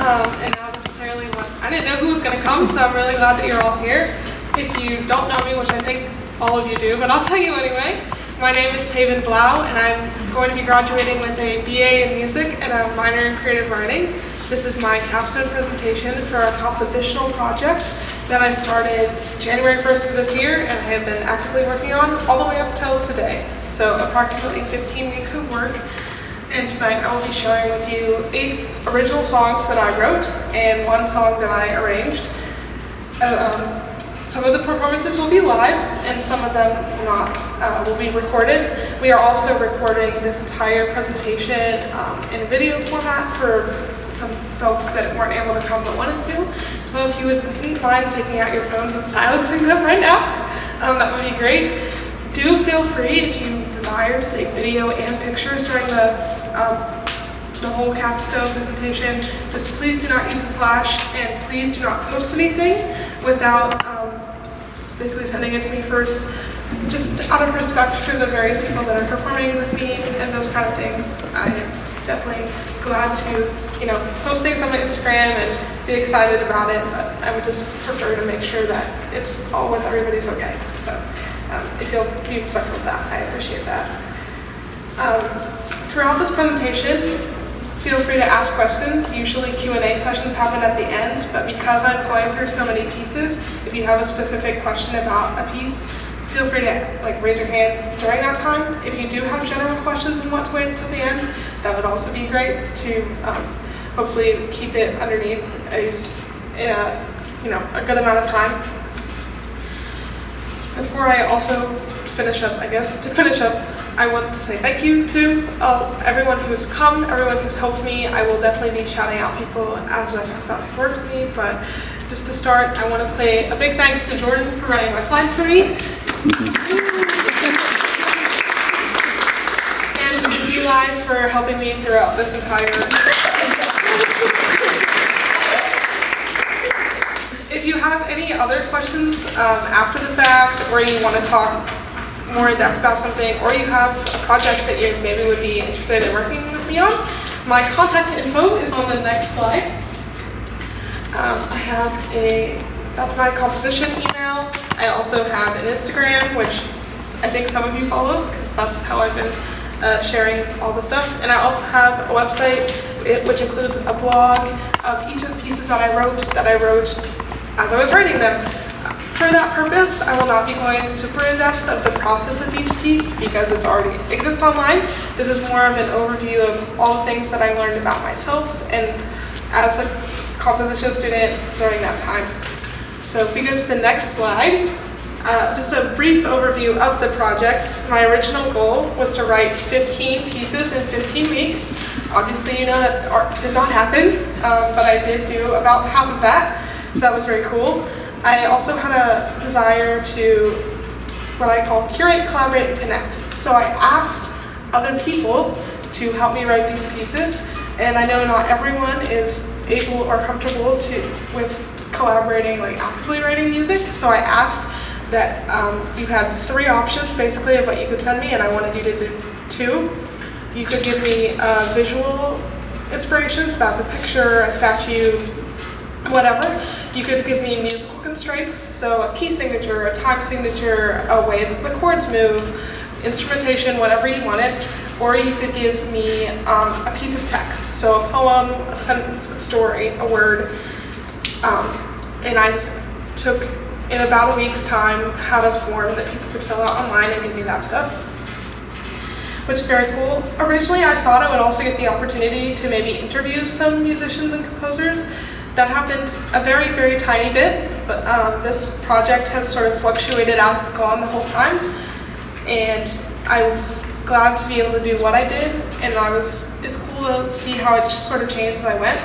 and not necessarily what I didn't know who was going to come, so I'm really glad that you're all here. If you don't know me, which I think all of you do, but I'll tell you anyway. My name is Blough, and I'm going to be graduating with a BA in music and a minor in creative writing. This is my capstone presentation for a compositional project that I started January 1st of this year and I have been actively working on all the way up till today. So approximately 15 weeks of work. And tonight I will be sharing with you 8 original songs that I wrote and 1 song that I arranged. Some of the performances will be live and some of them will be recorded. We are also recording this entire presentation in a video format for some folks that weren't able to come but wanted to. So if you would mind taking out your phones and silencing them right now, that would be great. Do feel free, if you desire, to take video and pictures during the whole capstone presentation. Just please do not use the flash, and please do not post anything without basically sending it to me first, just out of respect for the various people that are performing with me and those kind of things. I am definitely glad to, post things on my Instagram and be excited about it, but I would just prefer to make sure that it's all with everybody's okay. So if you'll be respectful of that, I appreciate that. Throughout this presentation, feel free to ask questions. Usually Q&A sessions happen at the end, but because I'm going through so many pieces, if you have a specific question about a piece, feel free to raise your hand during that time. If you do have general questions and want to wait until the end, that would also be great to hopefully keep it underneath in a good amount of time. Before I also finish up, I want to say thank you to everyone who has come, everyone who's helped me. I will definitely be shouting out people as I talk about who worked with me, but just to start, I want to say a big thanks to Jordan for running my slides for me. And to Eli for helping me throughout this entire If you have any other questions after the fact, or you want to talk more in depth about something, or you have a project that you maybe would be interested in working with me on, my contact info is on the next slide. That's my composition email. I also have an Instagram, which I think some of you follow, because that's how I've been sharing all the stuff. And I also have a website, which includes a blog of each of the pieces that I wrote as I was writing them. For that purpose, I will not be going super in depth of the process of each piece because it already exists online. This is more of an overview of all the things that I learned about myself and as a composition student during that time. So if we go to the next slide, just a brief overview of the project. My original goal was to write 15 pieces in 15 weeks. Obviously, that did not happen, but I did do about half of that, so that was very cool. I also had a desire to, what I call, curate, collaborate, and connect. So I asked other people to help me write these pieces, and I know not everyone is able or comfortable with collaborating, actively writing music. So I asked that you had 3 options basically of what you could send me, and I wanted you to do 2. You could give me visual inspiration, so that's a picture, a statue, whatever. You could give me musical constraints, so a key signature, a time signature, a way that the chords move, instrumentation, whatever you wanted. Or you could give me a piece of text, so a poem, a sentence, a story, a word. And I just took, in about a week's time, had a form that people could fill out online and give me that stuff, which is very cool. Originally, I thought I would also get the opportunity to maybe interview some musicians and composers. That happened a very, very tiny bit, but this project has sort of fluctuated as it's gone the whole time. And I was glad to be able to do what I did, and it's cool to see how it just sort of changed as I went.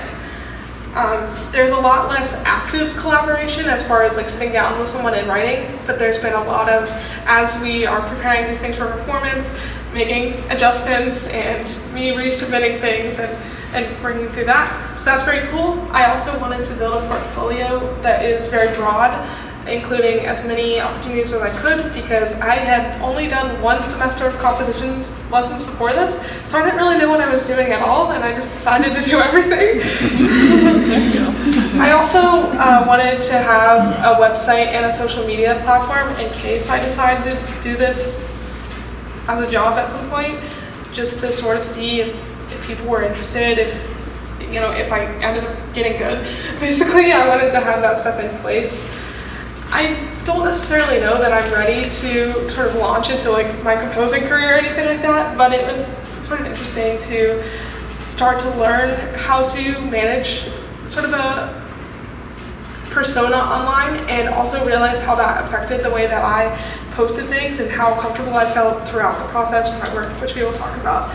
There's a lot less active collaboration as far as sitting down with someone and writing, but there's been a lot of, as we are preparing these things for performance, making adjustments and me resubmitting things and working through that. So that's very cool. I also wanted to build a portfolio that is very broad including as many opportunities as I could, because I had only done one semester of compositions lessons before this, so I didn't really know what I was doing at all, and I just decided to do everything. I also wanted to have a website and a social media platform in case I decided to do this as a job at some point, just to sort of see if people were interested, if I ended up getting good. Basically, I wanted to have that stuff in place. I don't necessarily know that I'm ready to sort of launch into like my composing career or anything like that, but it was sort of interesting to start to learn how to manage sort of a persona online, and also realize how that affected the way that I posted things and how comfortable I felt throughout the process of my work, which we will talk about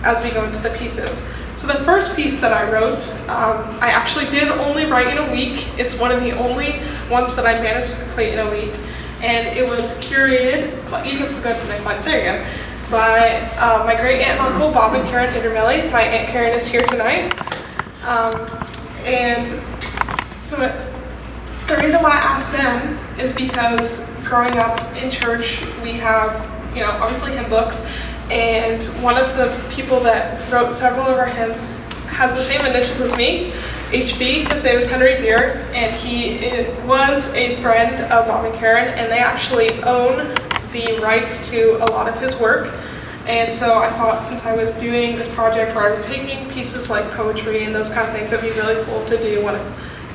as we go into the pieces. So the first piece that I wrote, I actually did only write in a week. It's one of the only ones that I managed to complete in a week. And it was curated, well, you can go to the next slide, there you go, by my great aunt and uncle, Bob and Karen Intermelli. My Aunt Karen is here tonight. And so the reason why I asked them is because growing up in church, we have, obviously hymn books. And one of the people that wrote several of our hymns has the same initials as me, HB. His name is Henry Beer, and he was a friend of Bob and Karen, and they actually own the rights to a lot of his work. And so I thought, since I was doing this project where I was taking pieces like poetry and those kind of things, it would be really cool to do one of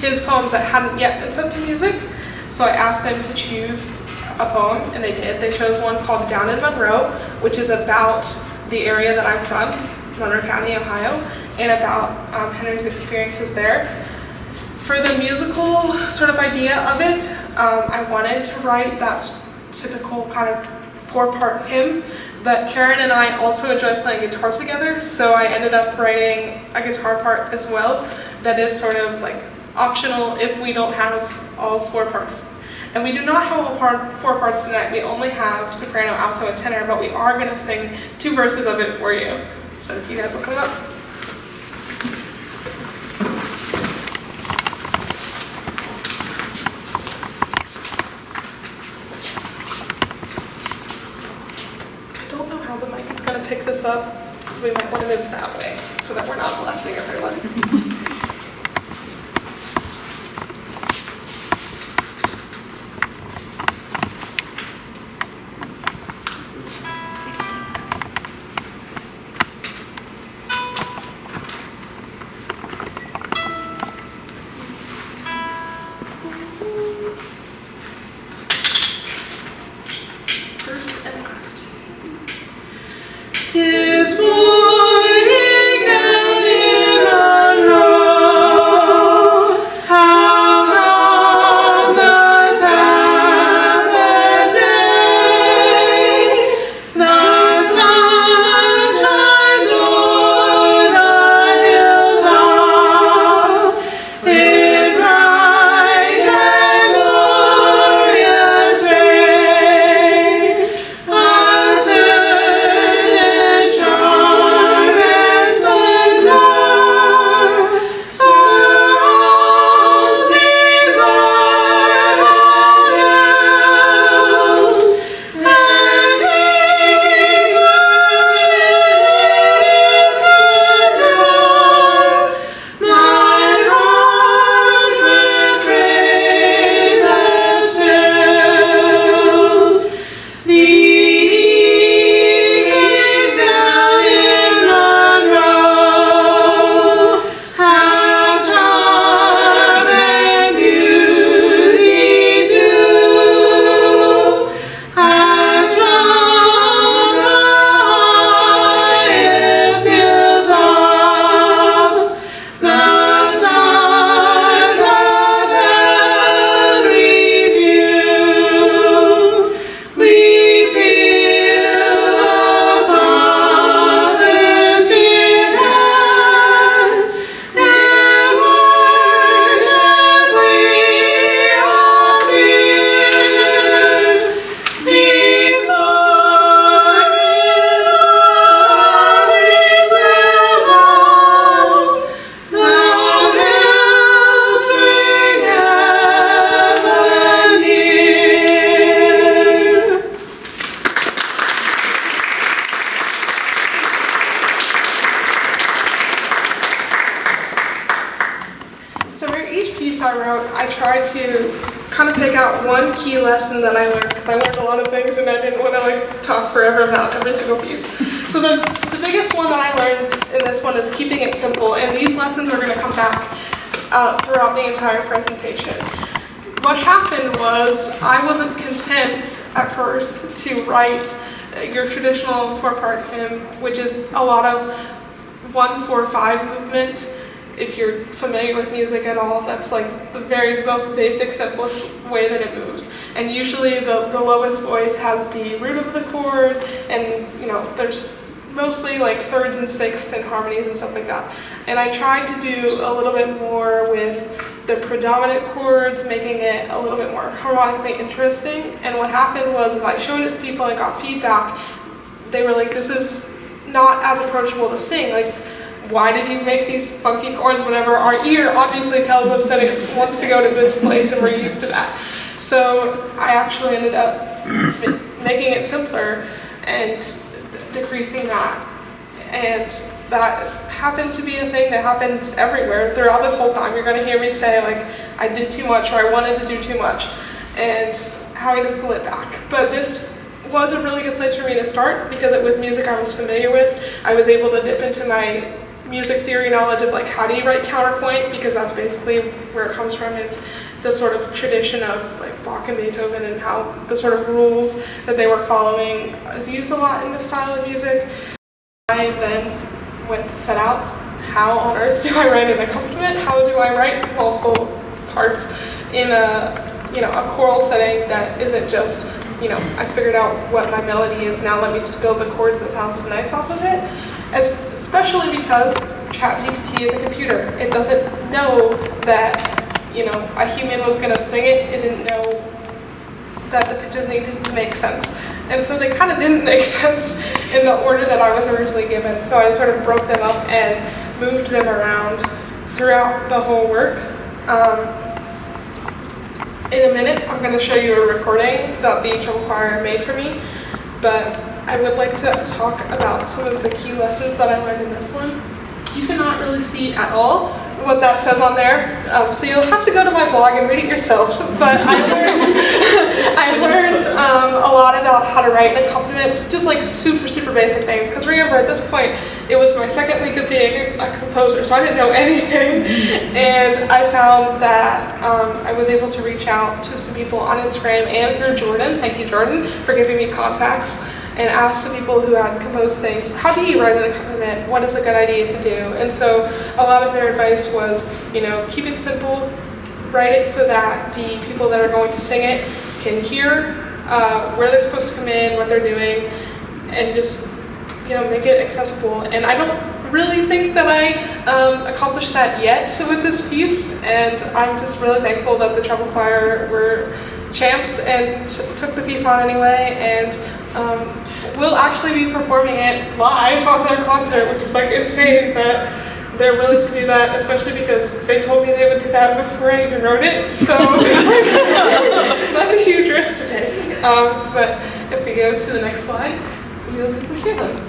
his poems that hadn't yet been set to music. So I asked them to choose a poem, and they did. They chose one called Down in Monroe, which is about the area that I'm from, Monroe County, Ohio, and about Henry's experiences there. For the musical sort of idea of it, I wanted to write that typical kind of 4-part hymn, but Karen and I also enjoy playing guitar together, so I ended up writing a guitar part as well that is sort of like optional if we don't have all 4 parts. And we do not have all 4 parts tonight. We only have soprano, alto, and tenor, but we are going to sing 2 verses of it for you. So if you guys will come up. I don't know how the mic is going to pick this up, so we might want to move that way so that we're not blasting everyone. Tis morning down in Monroe, how come the Sabbath day? The sun shines o'er the hilltops, in bright and glorious ray. A certain child out, I tried to kind of pick out one key lesson that I learned, because I learned a lot of things and I didn't want to like talk forever about every single piece. So the biggest one that I learned in this one is keeping it simple, and these lessons are going to come back throughout the entire presentation. What happened was I wasn't content at first to write your traditional 4-part hymn, which is a lot of 1-4-5 movement. If you're familiar with music at all, that's like the very most basic, simplest way that it moves. And usually the lowest voice has the root of the chord, and there's mostly like thirds and sixths and harmonies and stuff like that. And I tried to do a little bit more with the predominant chords, making it a little bit more harmonically interesting. And what happened was, as I showed it to people and got feedback, they were like, this is not as approachable to sing. Like, why did you make these funky chords? Whatever, our ear obviously tells us that it wants to go to this place and we're used to that. So I actually ended up making it simpler and decreasing that. And that happened to be a thing that happened everywhere throughout this whole time. You're going to hear me say, like, I did too much, or I wanted to do too much, and having to pull it back. But this was a really good place for me to start, because it was music I was familiar with. I was able to dip into my music theory knowledge of like how do you write counterpoint, because that's basically where it comes from, is the sort of tradition of like Bach and Beethoven, and how the sort of rules that they were following is used a lot in this style of music. I then went to set out, how on earth do I write an accompaniment? How do I write multiple parts in a choral setting that isn't just, I figured out what my melody is, now let me just build the chords that sounds nice off of it. Especially because ChatGPT is a computer. It doesn't know that, a human was going to sing it. It didn't know that the pitches needed to make sense. And so they kind of didn't make sense in the order that I was originally given. So I sort of broke them up and moved them around throughout the whole work. In a minute, I'm going to show you a recording that the treble choir made for me. But I would like to talk about some of the key lessons that I learned in this one. You cannot really see at all what that says on there, so you'll have to go to my blog and read it yourself. But I learned a lot about how to write an accompaniment, just like super basic things. Because remember, at this point, it was my second week of being a composer, so I didn't know anything. And I found that I was able to reach out to some people on Instagram and through Jordan. Thank you, Jordan, for giving me contacts. And ask some people who had composed things, how do you write an accompaniment? What is a good idea to do? And so a lot of their advice was, keep it simple, write it so that the people that are going to sing it can hear where they're supposed to come in, what they're doing, and just, make it accessible. And I don't really think that I accomplished that yet with this piece, and I'm just really thankful that the treble choir were champs and took the piece on anyway, and we'll actually be performing it live on their concert, which is like insane that they're willing to do that, especially because they told me they would do that before I even wrote it, so that's a huge risk to take. But if we go to the next slide, we'll get to hear them.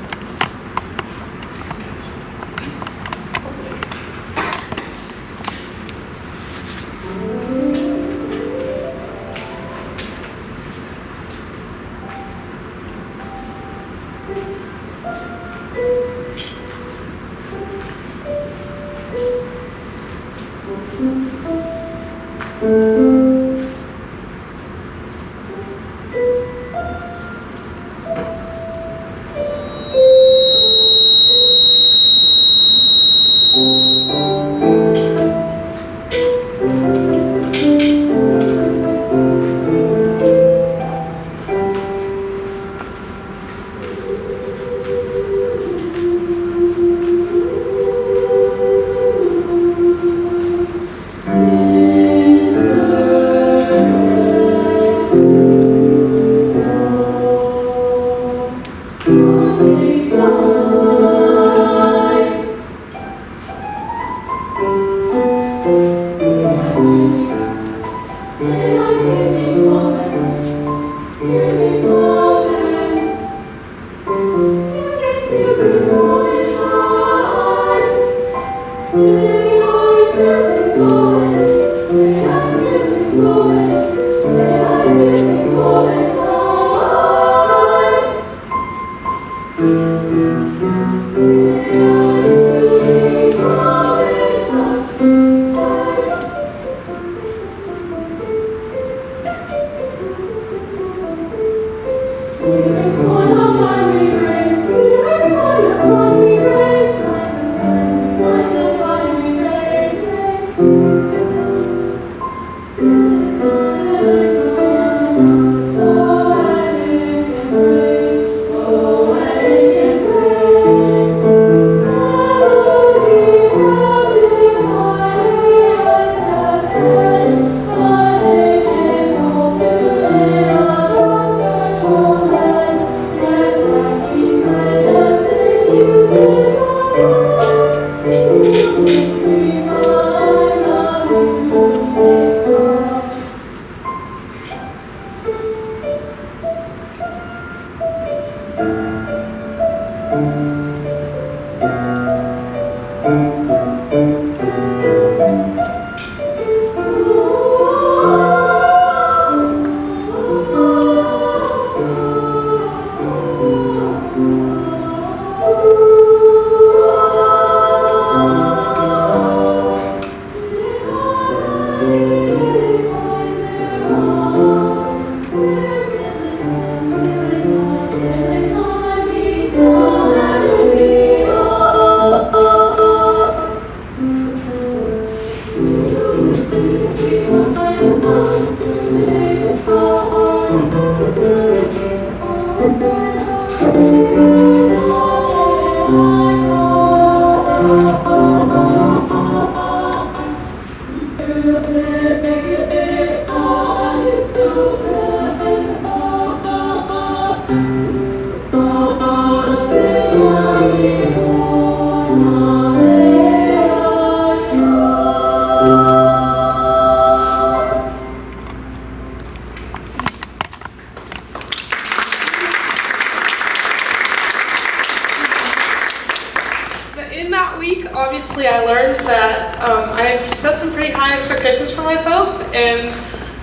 Obviously, I learned that I set some pretty high expectations for myself, and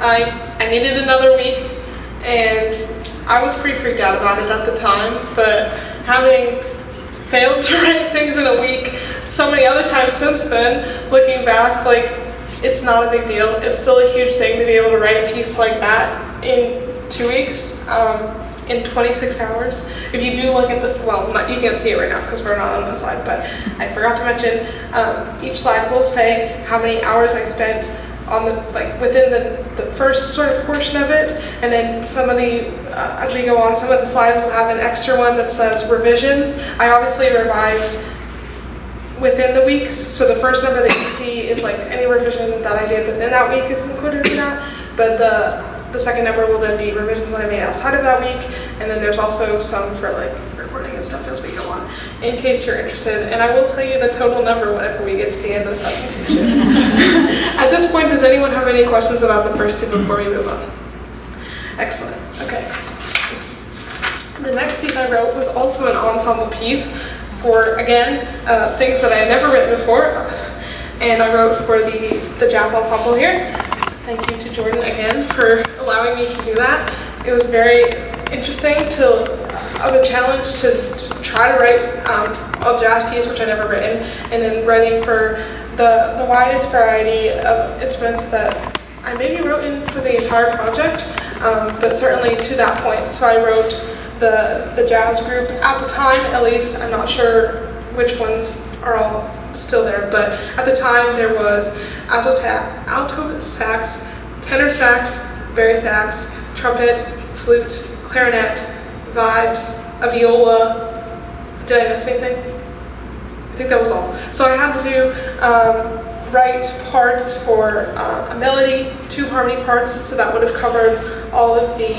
I needed another week, and I was pretty freaked out about it at the time, but having failed to write things in a week so many other times since then, looking back, like, it's not a big deal. It's still a huge thing to be able to write a piece like that in 2 weeks. In 26 hours. If you do look at the, well, you can't see it right now because we're not on the slide, but I forgot to mention, each slide will say how many hours I spent on the, like, within the first sort of portion of it, and then some of the, as we go on, some of the slides will have an extra one that says revisions. I obviously revised within the weeks, so the first number that you see is like any revision that I did within that week is included in that, but the second number will then be revisions that I made outside of that week, and then there's also some for like recording and stuff as we go on, in case you're interested. And I will tell you the total number whenever we get to the end of the presentation. At this point, does anyone have any questions about the first two before we move on? Excellent. Okay. The next piece I wrote was also an ensemble piece for, again, things that I had never written before, and I wrote for the jazz ensemble here. Thank you to Jordan again for allowing me to do that. It was very interesting of a challenge to try to write a jazz piece, which I'd never written, and then writing for the widest variety of instruments that I maybe wrote in for the entire project, but certainly to that point. So I wrote the jazz group at the time, at least. I'm not sure which ones are all still there, but at the time there was alto sax, tenor sax, baritone sax, trumpet, flute, clarinet, vibes, a viola. Did I miss anything? I think that was all. So I had to write parts for a melody, 2 harmony parts, so that would have covered all of the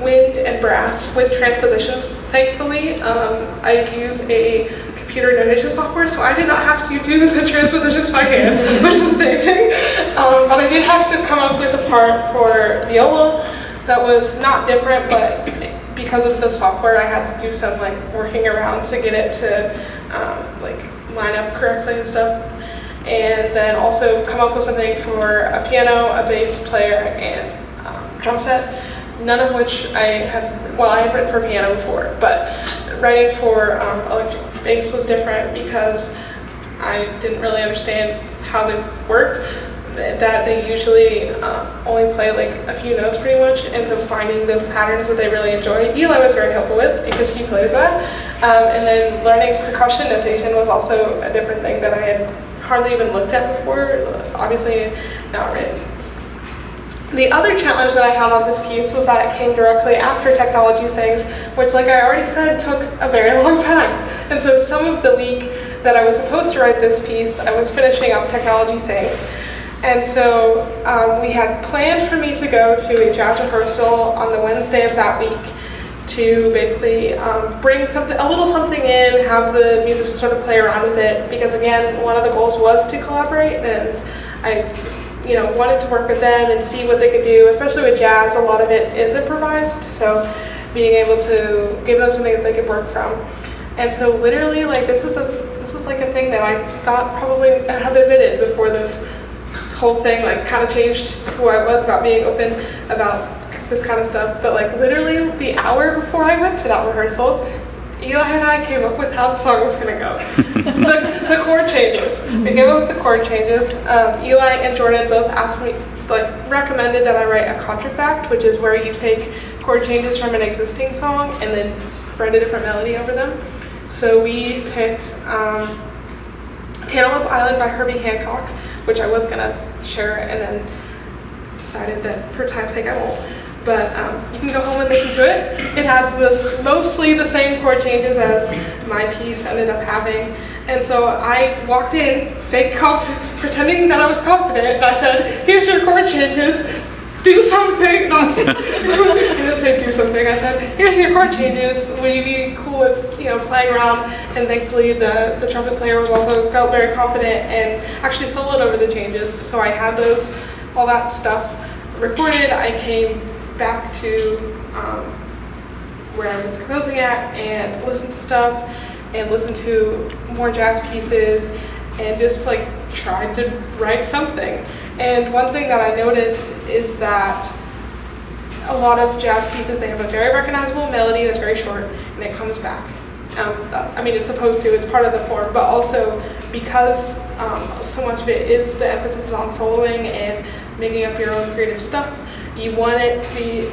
wind and brass with transpositions. Thankfully, I use a computer notation software, so I did not have to do the transpositions by hand, which is amazing. But I did have to come up with a part for viola that was not different, but because of the software, I had to do some like working around to get it to like line up correctly and stuff. And then also come up with something for a piano, a bass player, and drum set. None of which I had written for piano before, but writing for electric bass was different because I didn't really understand how they worked, that they usually only play like a few notes pretty much, and so finding the patterns that they really enjoy, Eli was very helpful with because he plays that. And then learning percussion notation was also a different thing that I had hardly even looked at before, obviously not written. The other challenge that I had on this piece was that it came directly after Technology Sings, which, like I already said, took a very long time. And so some of the week that I was supposed to write this piece, I was finishing up Technology Sings. And so we had planned for me to go to a jazz rehearsal on the Wednesday of that week to basically bring a little something in, have the musicians sort of play around with it, because again, one of the goals was to collaborate, and I wanted to work with them and see what they could do, especially with jazz. A lot of it is improvised, so being able to give them something that they could work from. And so literally, like, this is like a thing that I thought probably have admitted before this whole thing like kind of changed who I was about being open about this kind of stuff. But like literally the hour before I went to that rehearsal, Eli and I came up with how the song was going to go. the chord changes. We came up with the chord changes. Eli and Jordan both asked me, recommended that I write a contrafact, which is where you take chord changes from an existing song and then write a different melody over them. So we picked Cantaloupe Island by Herbie Hancock, which I was going to share and then decided that for time's sake I won't. But you can go home and listen to it. It has mostly the same chord changes as my piece ended up having. And so I walked in, pretending that I was confident, and I said, here's your chord changes, do something. No, I didn't say do something, I said, here's your chord changes, would you be cool with playing around? And thankfully the trumpet player felt very confident and actually soloed over the changes. So I had all that stuff recorded. I came back to where I was composing at and listened to stuff and listened to more jazz pieces and just tried to write something. And one thing that I noticed is that a lot of jazz pieces, they have a very recognizable melody that's very short and it comes back. It's supposed to, it's part of the form, but also because so much of it is the emphasis is on soloing and making up your own creative stuff, you want it to be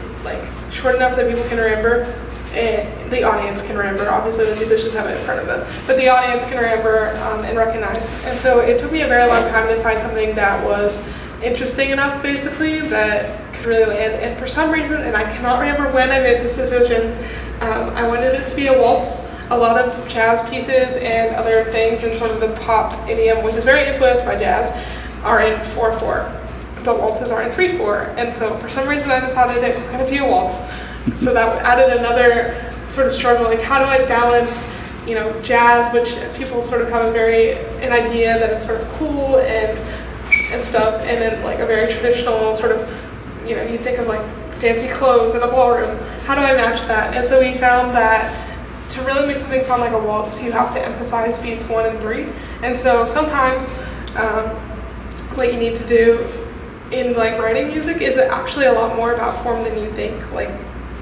short enough that people can remember and the audience can remember. Obviously the musicians have it in front of them, but the audience can remember and recognize. And so it took me a very long time to find something that was interesting enough basically that could really land. And for some reason, and I cannot remember when I made this decision, I wanted it to be a waltz. A lot of jazz pieces and other things in sort of the pop idiom, which is very influenced by jazz, are in 4/4. But waltzes are in 3/4, and so for some reason I decided it was going to be a waltz. So that added another sort of struggle, how do I balance, jazz, which people sort of have an idea that it's sort of cool and stuff, and then a very traditional sort of, you think of fancy clothes in a ballroom. How do I match that? And so we found that to really make something sound like a waltz, you have to emphasize beats 1 and 3. And so sometimes what you need to do in writing music is actually a lot more about form than you think.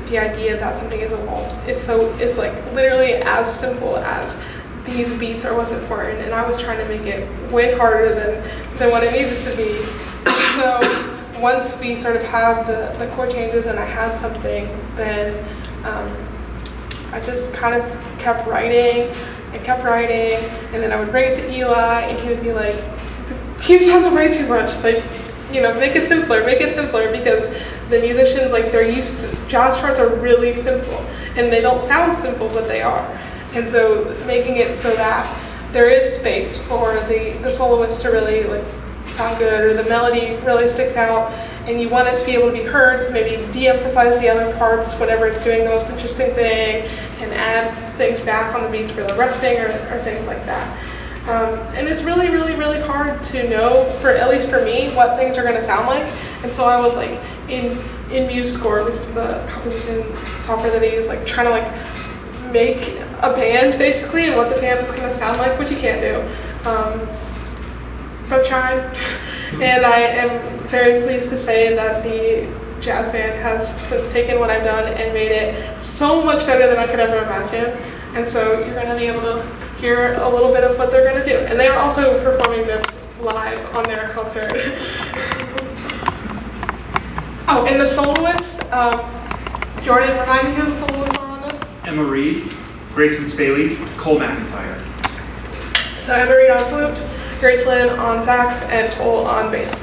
The idea that something is a waltz is literally as simple as these beats are what's important, and I was trying to make it way harder than what it needed to be. So once we sort of had the chord changes and I had something, then I just kind of kept writing, and then I would bring it to Eli, and he would be like, "Keep sounding way too much. Make it simpler, because the musicians, they're used to, jazz charts are really simple, and they don't sound simple, but they are. And so making it so that there is space for the soloist to really sound good, or the melody really sticks out, and you want it to be able to be heard, so maybe de-emphasize the other parts whenever it's doing the most interesting thing, and add things back on the beats where they're resting, or things like that. And it's really, really, really hard to know, at least for me, what things are going to sound like. And so I was in MuseScore, which is the composition software that I use, trying to make a band basically, and what the band was going to sound like, which you can't do. But I tried, and I am very pleased to say that the jazz band has since taken what I've done and made it so much better than I could ever imagine. And so you're going to be able to hear a little bit of what they're going to do. And they are also performing this live on their concert. Oh, and the soloists, Jordan, remind me who the soloists are on this? Emma Reed, Grayson Staley, Cole McIntyre. So Emma Reed on flute, Grace Lynn on sax, and Cole on bass.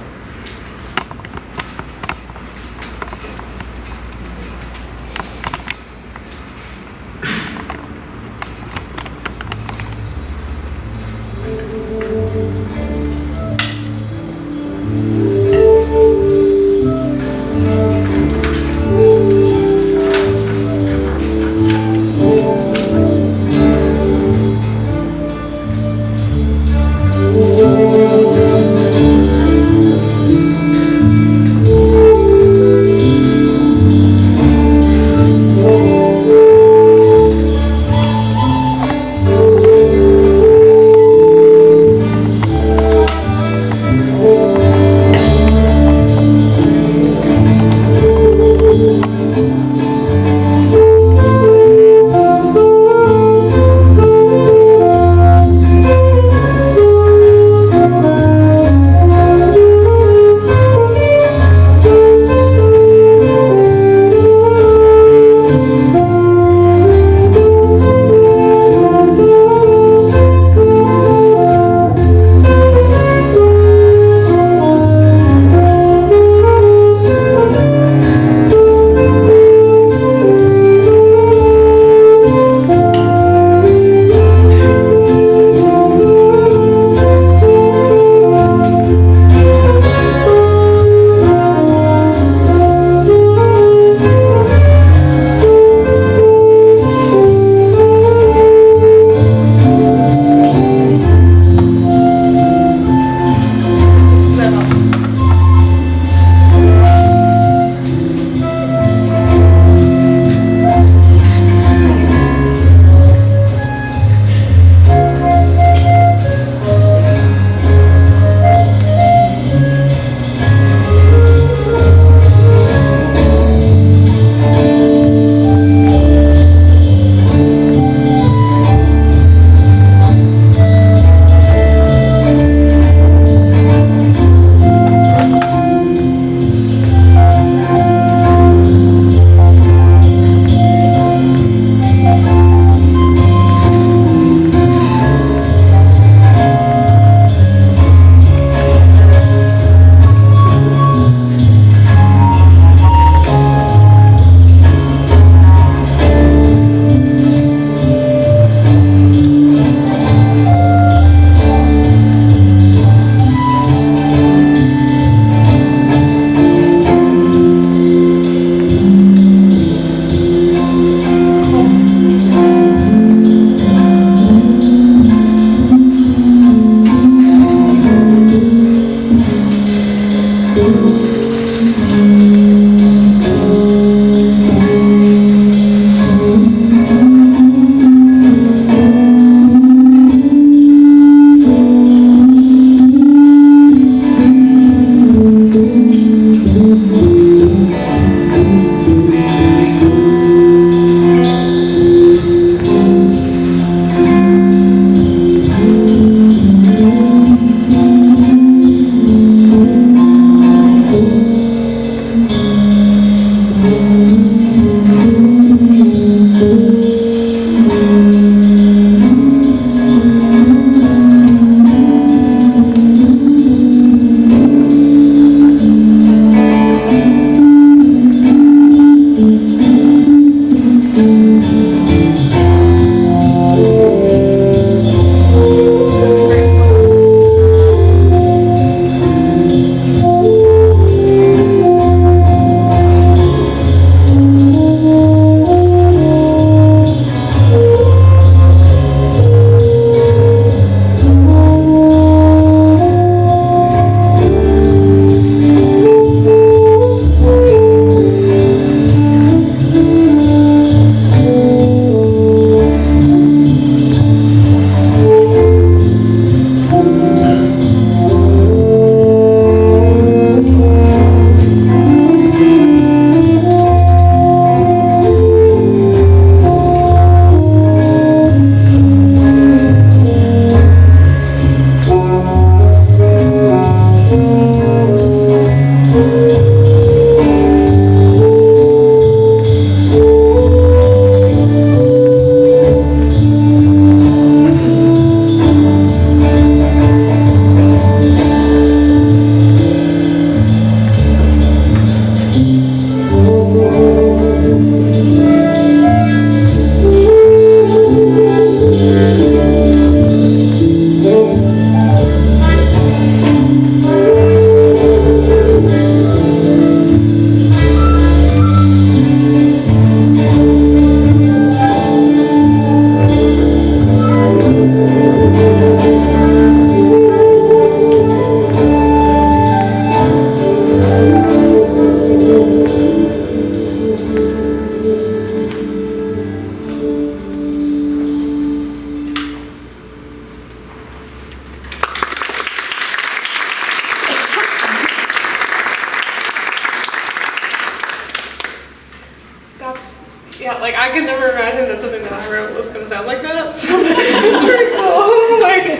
I could never imagine that something that I wrote was going to sound like that. So it's pretty cool. Like,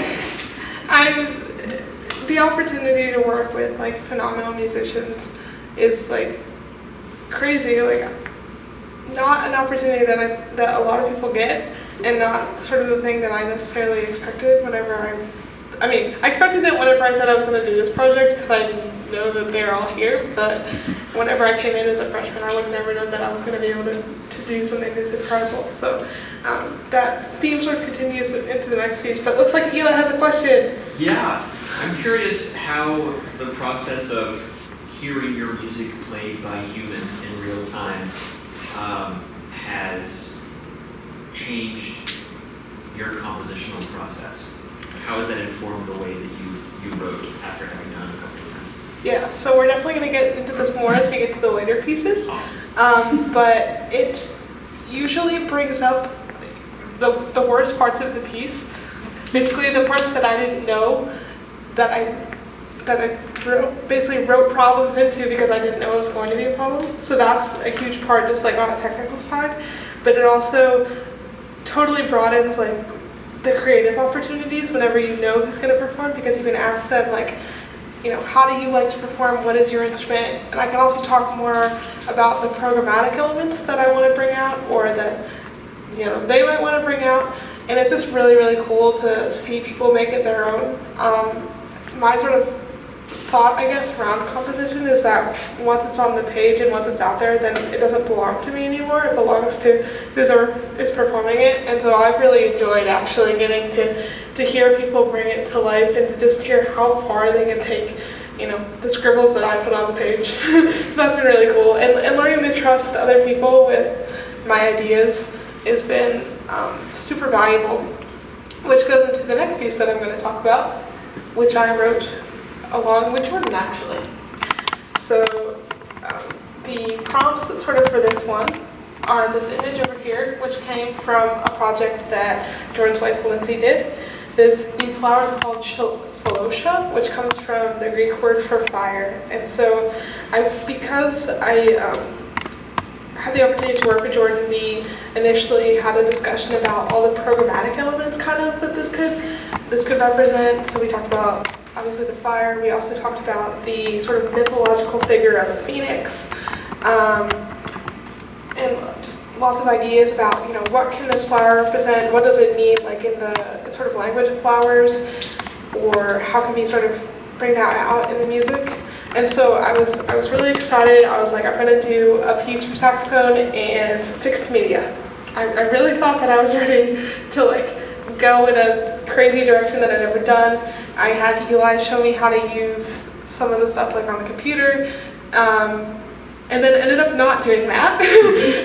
the opportunity to work with like phenomenal musicians is like crazy. Like, not an opportunity that a lot of people get, and not sort of the thing that I necessarily expected whenever I expected it whenever I said I was going to do this project, because I know that they're all here, but whenever I came in as a freshman, I would have never known that I was going to be able to do something this incredible. So that theme sort of continues into the next piece, but looks like Ela has a question. Yeah, I'm curious how the process of hearing your music played by humans in real time has changed your compositional process. How has that informed the way that you wrote after having done a couple of times? Yeah, so we're definitely going to get into this more as we get to the later pieces. Awesome. But it usually brings up the worst parts of the piece. Basically, the parts that I didn't know that I wrote problems into because I didn't know it was going to be a problem. So that's a huge part, just like on a technical side. But it also totally broadens like the creative opportunities whenever you know who's going to perform, because you can ask them like, how do you like to perform? What is your instrument? And I can also talk more about the programmatic elements that I want to bring out, or that they might want to bring out. And it's just really, really cool to see people make it their own. My sort of thought, I guess, around composition is that once it's on the page and once it's out there, then it doesn't belong to me anymore. It belongs to whoever is performing it. And so I've really enjoyed actually getting to hear people bring it to life, and to just hear how far they can take, the scribbles that I put on the page. So that's been really cool. And learning to trust other people with my ideas has been super valuable, which goes into the next piece that I'm going to talk about, which I wrote along with Jordan, actually. So the prompts sort of for this one are this image over here, which came from a project that Jordan's wife Lindsay did. These flowers are called celosia, which comes from the Greek word for fire. And so because I had the opportunity to work with Jordan, we initially had a discussion about all the programmatic elements kind of that this could represent. So we talked about obviously the fire. We also talked about the sort of mythological figure of a phoenix, and just lots of ideas about what can this flower represent, what does it mean like in the sort of language of flowers, or how can we sort of bring that out in the music. And so I was really excited. I was like, I'm going to do a piece for saxophone and fixed media. I really thought that I was ready to like go in a crazy direction that I'd never done. I had Eli show me how to use some of the stuff like on the computer, and then ended up not doing that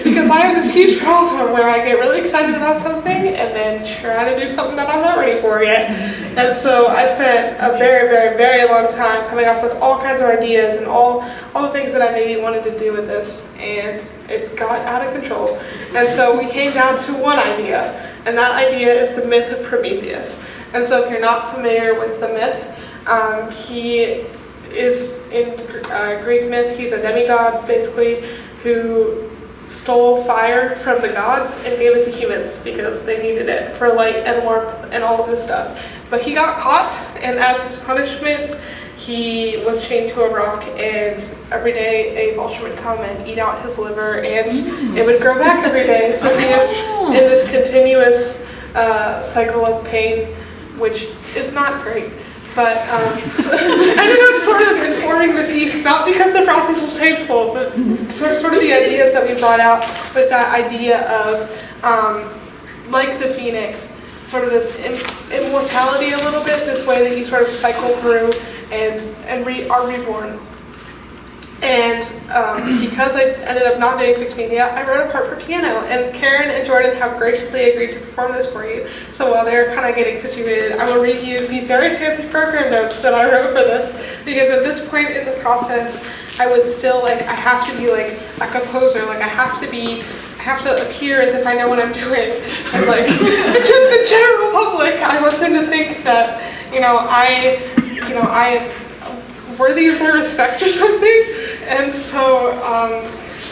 because I have this huge problem where I get really excited about something and then try to do something that I'm not ready for yet. And so I spent a very, very, very long time coming up with all kinds of ideas and all the things that I maybe wanted to do with this, and it got out of control. And so we came down to one idea, and that idea is the myth of Prometheus. And so if you're not familiar with the myth, he is in Greek myth, he's a demigod basically who stole fire from the gods and gave it to humans because they needed it for light and warmth and all of this stuff. But he got caught, and as his punishment, he was chained to a rock, and every day a vulture would come and eat out his liver, and it would grow back every day. So he is in this continuous cycle of pain, which is not great. But so ended up sort of informing the piece, not because the process was painful, but sort of the ideas that we brought out with that idea of, like the phoenix, sort of this immortality a little bit, this way that you sort of cycle through and are reborn. And because I ended up not doing fixed media, I wrote a part for piano, and Karen and Jordan have graciously agreed to perform this for you. So while they're kind of getting situated, I will read you the very fancy program notes that I wrote for this, because at this point in the process, I was still like, I have to be like a composer, like I have to appear as if I know what I'm doing. And like, to the general public, I want them to think that, I am worthy of their respect or something. And so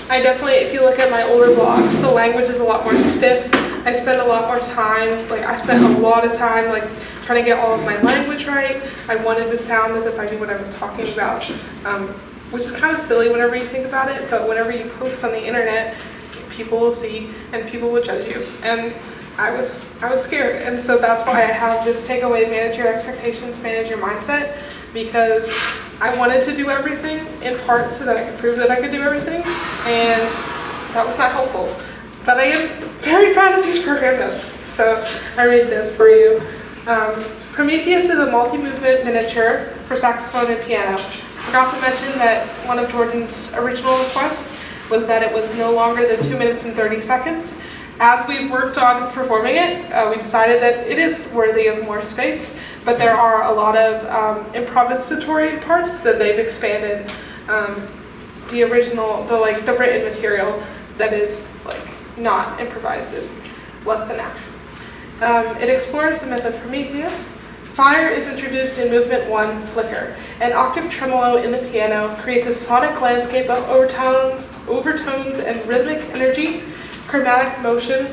I definitely, if you look at my older blogs, the language is a lot more stiff. I spend a lot more time, like I spent a lot of time like trying to get all of my language right. I wanted to sound as if I knew what I was talking about, which is kind of silly whenever you think about it, but whenever you post on the internet, people will see and people will judge you. And I was scared, and so that's why I have this takeaway: manage your expectations, manage your mindset, because I wanted to do everything in part so that I could prove that I could do everything, and that was not helpful. But I am very proud of these program notes, so I read this for you. Prometheus is a multi-movement miniature for saxophone and piano. I forgot to mention that one of Jordan's original requests was that it was no longer than 2 minutes and 30 seconds. As we worked on performing it, we decided that it is worthy of more space, but there are a lot of improvisatory parts that they've expanded. The original, the written material that is not improvised is less than half. It explores the myth of Prometheus. Fire is introduced in movement 1, Flicker. An octave tremolo in the piano creates a sonic landscape of overtones and rhythmic energy. Chromatic motion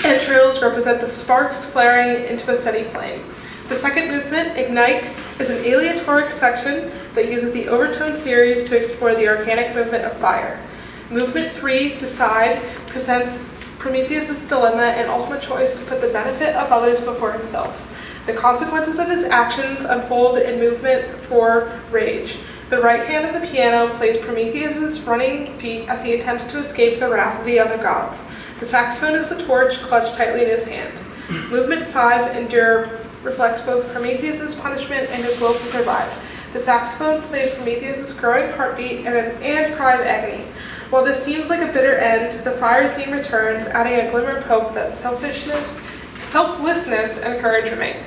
and trills represent the sparks flaring into a steady flame. The second movement, Ignite, is an aleatoric section that uses the overtone series to explore the organic movement of fire. Movement 3, Decide, presents Prometheus' dilemma and ultimate choice to put the benefit of others before himself. The consequences of his actions unfold in movement 4, Rage. The right hand of the piano plays Prometheus' running feet as he attempts to escape the wrath of the other gods. The saxophone is the torch clutched tightly in his hand. Movement 5, Endure, reflects both Prometheus' punishment and his will to survive. The saxophone plays Prometheus' growing heartbeat and cry of agony. While this seems like a bitter end, the fire theme returns, adding a glimmer of hope that selflessness and courage remain.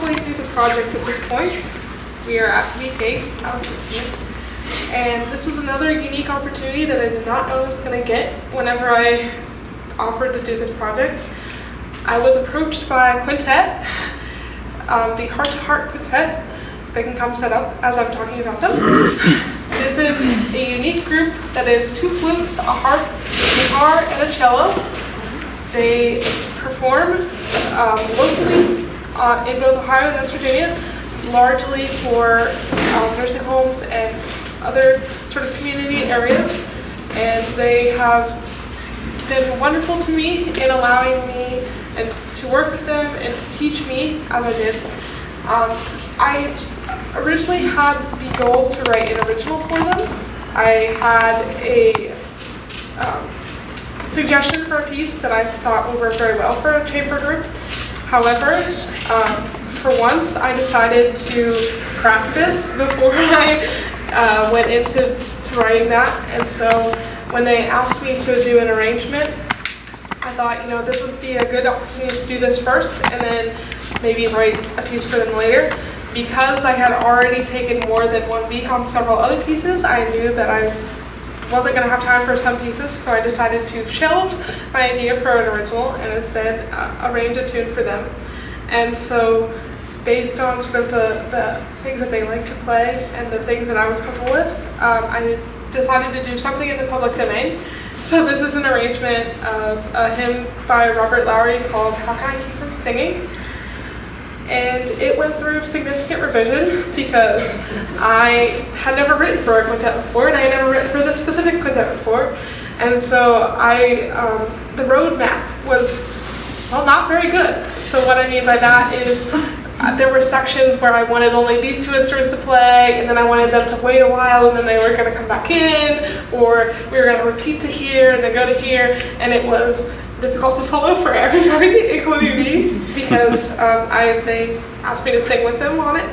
halfway through the project at this point. We are at week 8, and this was another unique opportunity that I did not know I was going to get whenever I offered to do this project. I was approached by a quintet, the Heart to Heart Quintet. They can come set up as I'm talking about them. This is a unique group that is 2 flutes, a harp, a guitar, and a cello. They perform locally in both Ohio and West Virginia, largely for nursing homes and other sort of community areas. And they have been wonderful to me in allowing me and to work with them and to teach me as I did. I originally had the goal to write an original for them. I had a suggestion for a piece that I thought would work very well for a chamber group. However, for once, I decided to practice before I went into writing that. And so when they asked me to do an arrangement, I thought, this would be a good opportunity to do this first and then maybe write a piece for them later. Because I had already taken more than 1 week on several other pieces, I knew that I wasn't going to have time for some pieces, so I decided to shelve my idea for an original and instead arrange a tune for them. And so based on sort of the things that they like to play and the things that I was comfortable with, I decided to do something in the public domain. So this is an arrangement of a hymn by Robert Lowry called How Can I Keep From Singing? And it went through significant revision because I had never written for a quintet before, and I had never written for this specific quintet before. And so the roadmap was, well, not very good. So what I mean by that is there were sections where I wanted only these 2 instruments to play, and then I wanted them to wait a while, and then they were going to come back in, or we were going to repeat to here and then go to here, and it was difficult to follow for everybody, including me, because they asked me to sing with them on it.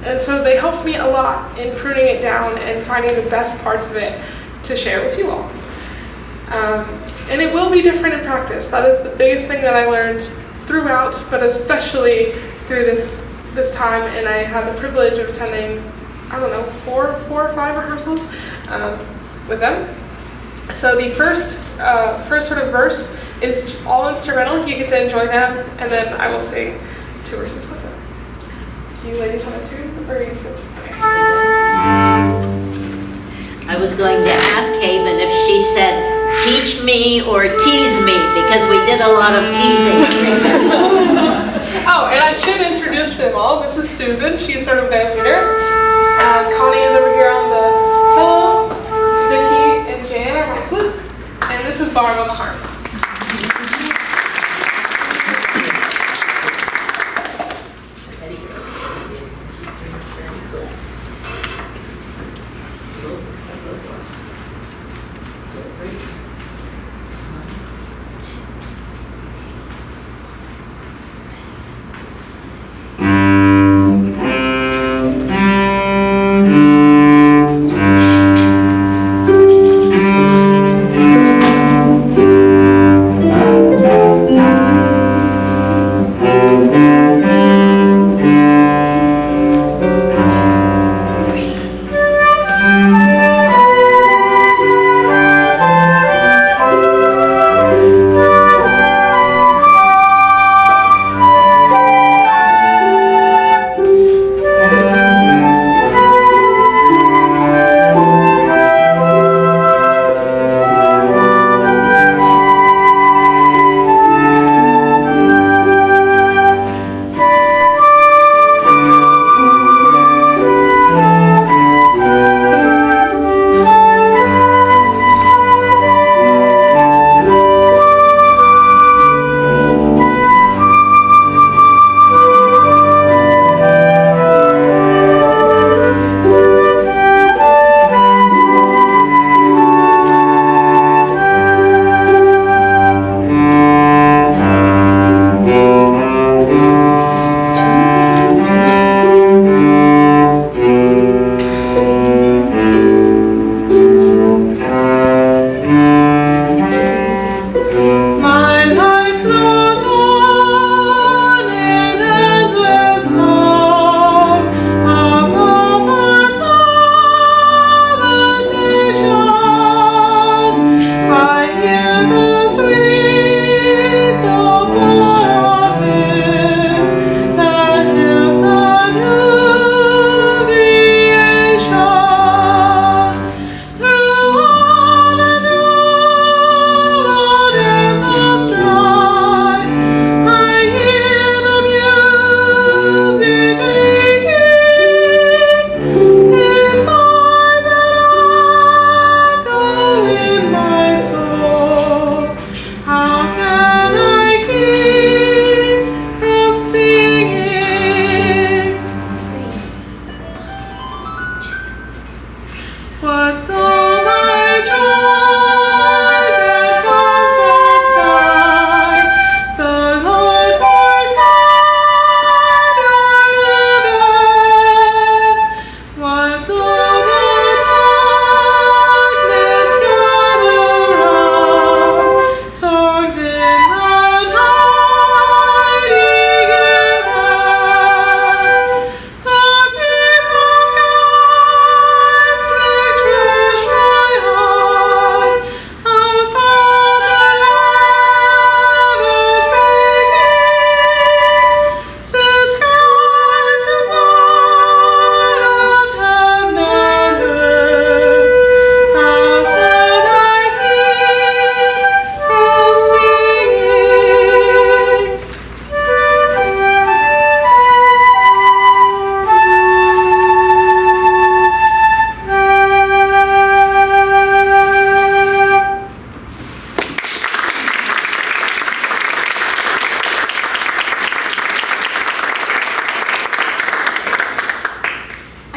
And so they helped me a lot in pruning it down and finding the best parts of it to share with you all. And it will be different in practice. That is the biggest thing that I learned throughout, but especially through this time. And I had the privilege of attending, 4 or 5 rehearsals with them. So the first sort of verse is all instrumental. You get to enjoy them, and then I will sing 2 verses with them. Do you ladies want to tune, or are you okay? I was going to ask Haven if she said, teach me or tease me, because we did a lot of teasing. Oh, and I should introduce them all. This is Susan. She's sort of their leader. Connie is over here on the cello. Vicky and Jan are my flutes. And this is Barb on the harp.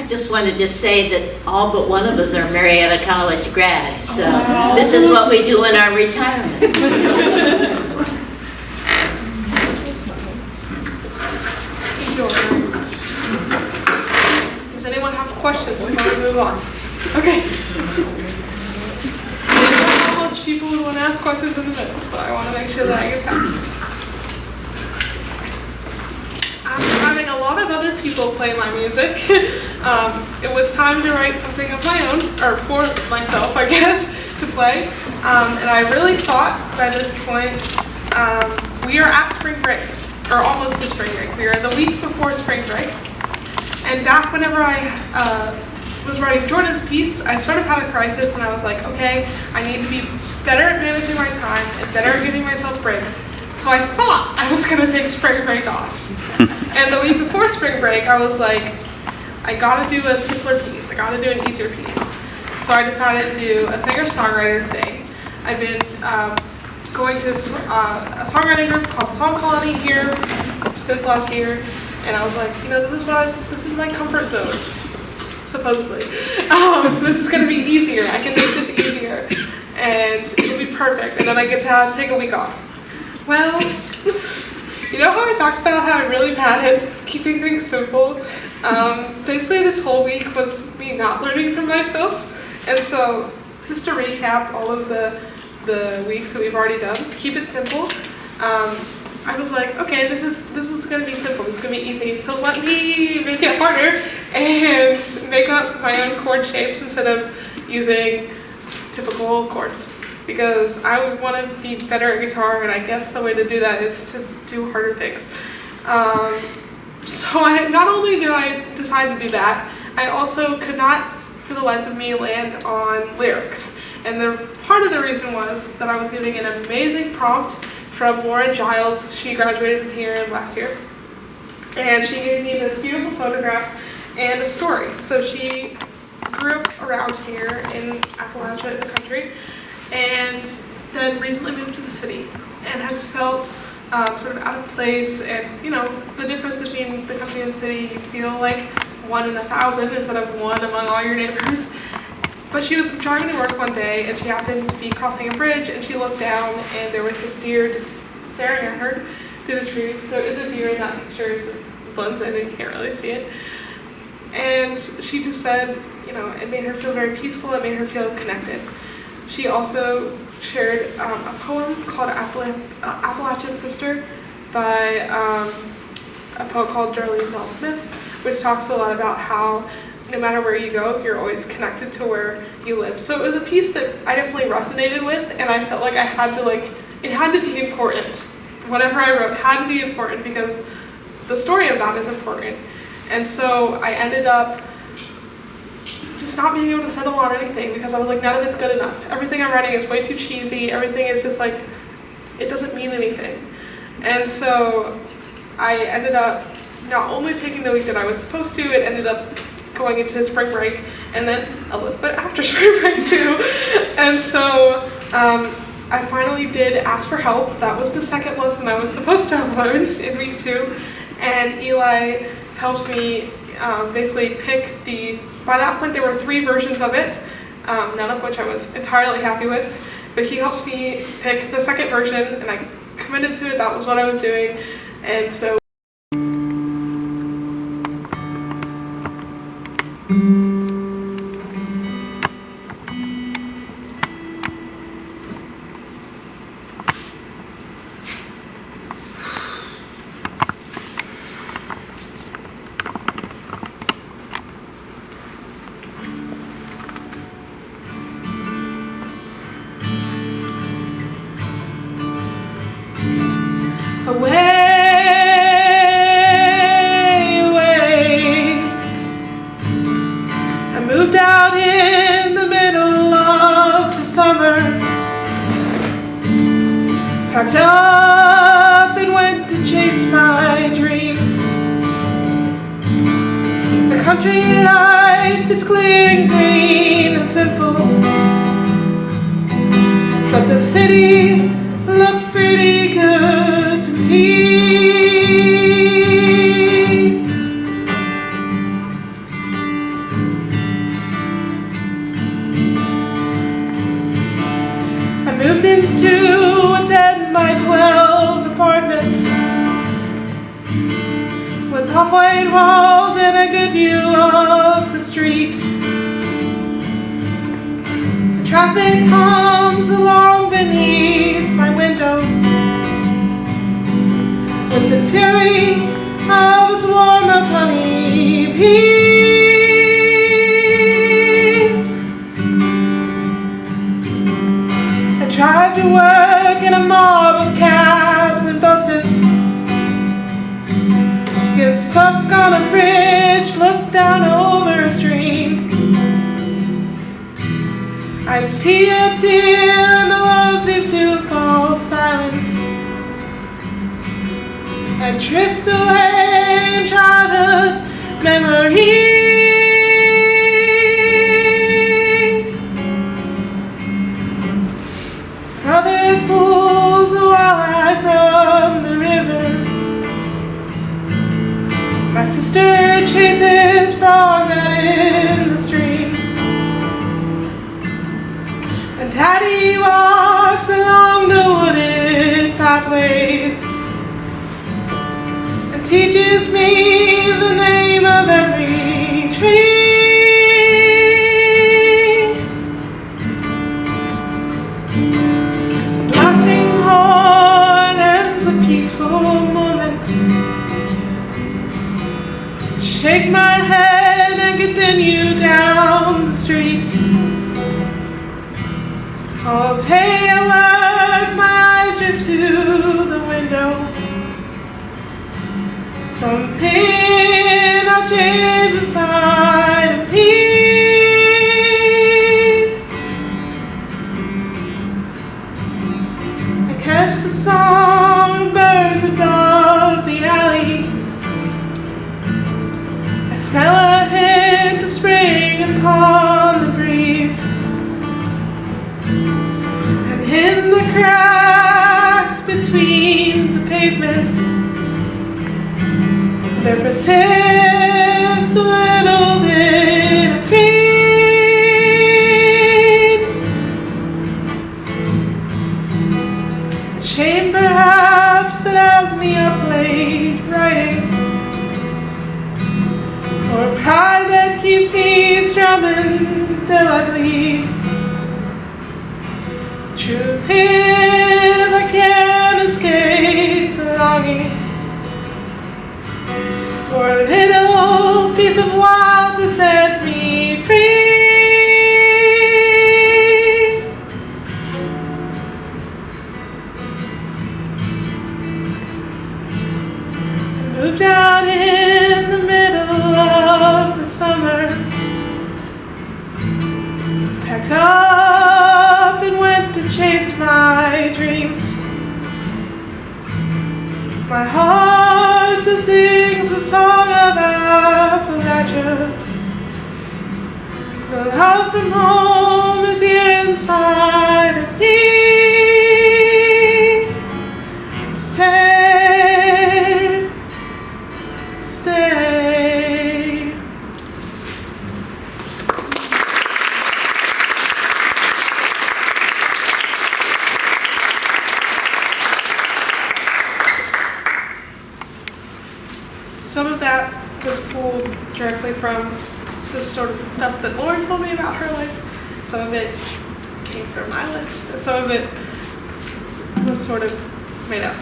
just wanted to say that all but one of us are Marietta College grads, so this is what we do in our retirement. Does anyone have questions before we move on? Okay. I don't know how much people would want to ask questions in the middle, so I want to make sure that I get back. After having a lot of other people play my music, it was time to write something of my own, or for myself, I guess, to play. And I really thought by this point, we are at spring break, or almost to spring break. We are the week before spring break. And back whenever I was writing Jordan's piece, I sort of had a crisis, and I was like, okay, I need to be better at managing my time and better at giving myself breaks. So I thought I was going to take spring break off. And the week before spring break, I was like, I got to do a simpler piece. I got to do an easier piece. So I decided to do a singer-songwriter thing. I've been going to a songwriting group called Song Colony here since last year. And I was like, this is my comfort zone, supposedly. This is going to be easier. I can make this easier. And it'll be perfect. And then I get to take a week off. Well, you know how I talked about how I'm really bad at keeping things simple? Basically, this whole week was me not learning from myself. And so, just to recap all of the weeks that we've already done, to keep it simple, I was like, okay, this is going to be simple. This is going to be easy. So let me make it harder and make up my own chord shapes instead of using typical chords. Because I would want to be better at guitar, and I guess the way to do that is to do harder things. So not only did I decide to do that, I also could not, for the life of me, land on lyrics. And part of the reason was that I was getting an amazing prompt from Lauren Giles. She graduated from here last year. And she gave me this beautiful photograph and a story. So she grew up around here in Appalachia, in the country, and then recently moved to the city and has felt sort of out of place. And the difference between the country and the city, you feel like 1 in 1,000 instead of one among all your neighbors. But she was driving to work one day, and she happened to be crossing a bridge, and she looked down, and there was this deer just staring at her through the trees. There is a deer in that picture, it just blends in and you can't really see it. And she just said, it made her feel very peaceful, it made her feel connected. She also shared a poem called Appalachian Sister by a poet called Darlene Bell Smith, which talks a lot about how no matter where you go, you're always connected to where you live. So it was a piece that I definitely resonated with, and I felt like it had to be important. Whatever I wrote had to be important because the story of that is important. And so I ended up just not being able to settle on anything because I was like, none of it's good enough. Everything I'm writing is way too cheesy. Everything is just like, it doesn't mean anything. And so I ended up not only taking the week that I was supposed to, it ended up going into spring break, and then a little bit after spring break too. And so I finally did ask for help. That was the second lesson I was supposed to have learned in week 2. And Eli helped me basically pick these. By that point, there were 3 versions of it, none of which I was entirely happy with. But he helped me pick the second version, and I committed to it. That was what I was doing. And so packed up and went to chase my dreams. The country life is clear and green and simple, but the city looked pretty good to me. half-white walls and a good view of the street. The traffic comes along beneath my window with the fury of a swarm of honey bees. I drive to work in a mob of cabs and buses. Get stuck on a bridge, look down over a stream. I see a tear and the world seems to fall silent. I drift away in childhood memory. Brother pulls the walleye from the river. My sister chases frogs out in the stream. And Daddy walks along the wooded pathways and teaches me the name of every tree. The blasting horn ends the peaceful moment. Shake my head and continue down the street. All day I work, my eyes drift to the window. Something I'll change inside of me. I catch the song of birds above the alley. I smell a hint of spring upon the breeze. And in the cracks between the pavements, there persists a little bit of green. Shame perhaps that has me up late writing, or pride that keeps me strumming till I bleed. Truth is, I can't escape the longing for a little piece of wild to set me free. I moved out in the middle of the summer, packed up and went to chase my dreams. My heart still sings the song of Appalachia. The love from home is here inside of me. Stay, stay. Some of that was pulled directly from the sort of stuff that Lauren told me about her life. Some of it came from my life, and some of it was sort of made up.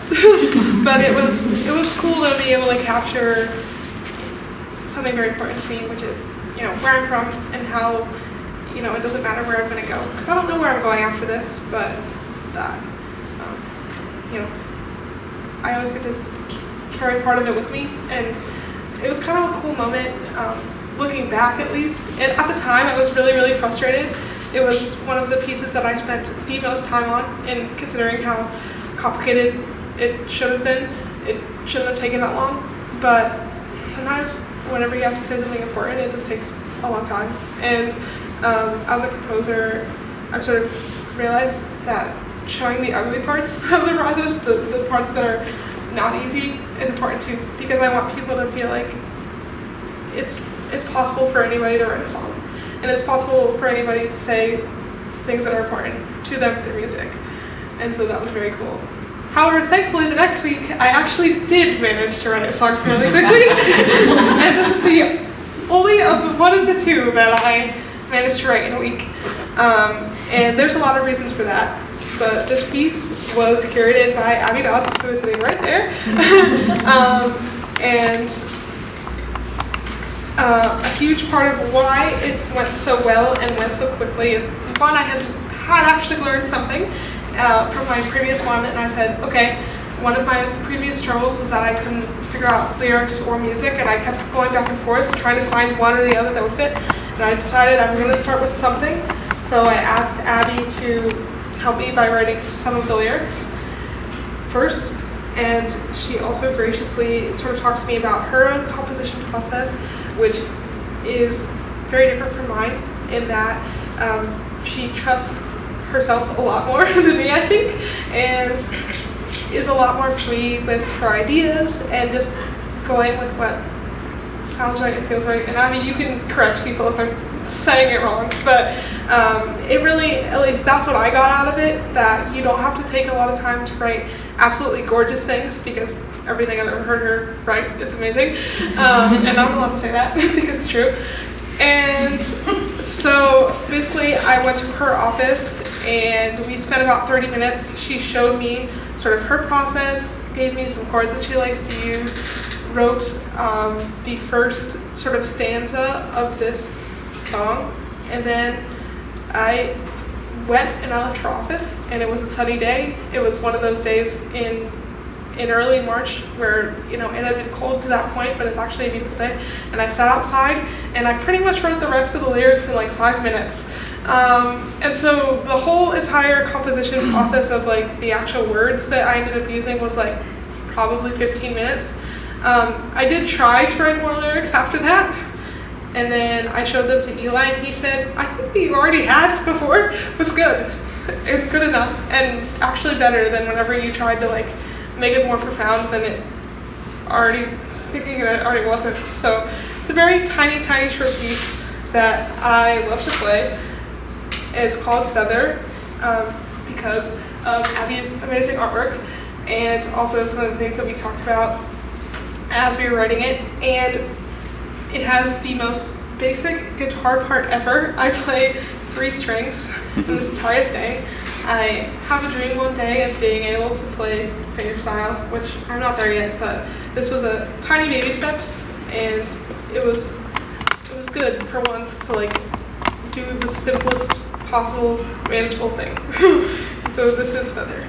But it was cool to be able to capture something very important to me, which is, where I'm from and how, it doesn't matter where I'm going to go, because I don't know where I'm going after this, but that, I always get to carry part of it with me, and it was kind of a cool moment, looking back at least. And at the time, I was really, really frustrated. It was one of the pieces that I spent the most time on, and considering how complicated it should have been, it shouldn't have taken that long. But sometimes, whenever you have to say something important, it just takes a long time. And as a composer, I've sort of realized that showing the ugly parts of the process, the parts that are not easy, is important too, because I want people to feel like it's possible for anybody to write a song, and it's possible for anybody to say things that are important to them through music, and so that was very cool. However, thankfully the next week I actually did manage to write a song fairly quickly. one of the two that I managed to write in a week. And there's a lot of reasons for that. But this piece was curated by Abby Dodds, who is sitting right there. And a huge part of why it went so well and went so quickly is, one, I had actually learned something from my previous one, and I said, okay, one of my previous struggles was that I couldn't figure out lyrics or music, and I kept going back and forth trying to find one or the other that would fit. And I decided I'm going to start with something, so I asked Abby to help me by writing some of the lyrics first, and she also graciously sort of talked to me about her own composition process, which is very different from mine in that she trusts herself a lot more than me, I think, and is a lot more free with her ideas and just going with what sounds right and feels right. And I mean, you can correct people if I'm saying it wrong, but it really, at least that's what I got out of it, that you don't have to take a lot of time to write absolutely gorgeous things, because everything I've ever heard her write is amazing. And I'm allowed to say that because it's true. And so basically I went to her office and we spent about 30 minutes. She showed me sort of her process, gave me some chords that she likes to use, wrote the first sort of stanza of this song, and then I went and I left her office, and it was a sunny day. It was one of those days in early March where, you know, it had been cold to that point, but it's actually a beautiful day. And I sat outside and I pretty much wrote the rest of the lyrics in like 5 minutes. And so the whole entire composition process of like the actual words that I ended up using was like probably 15 minutes. I did try to write more lyrics after that, and then I showed them to Eli, and he said, I think what you already had before was good. It's good enough, and actually better than whenever you tried to like make it more profound than it already, thinking that it already wasn't. So it's a very tiny, tiny short piece that I love to play. It's called Feather, because of Abby's amazing artwork, and also some of the things that we talked about as we were writing it. And it has the most basic guitar part ever. I play 3 strings in this entire thing. I have a dream one day of being able to play fingerstyle, which I'm not there yet, but this was a tiny baby steps, and it was good for once to like do the simplest possible manageable thing. So this is Feather.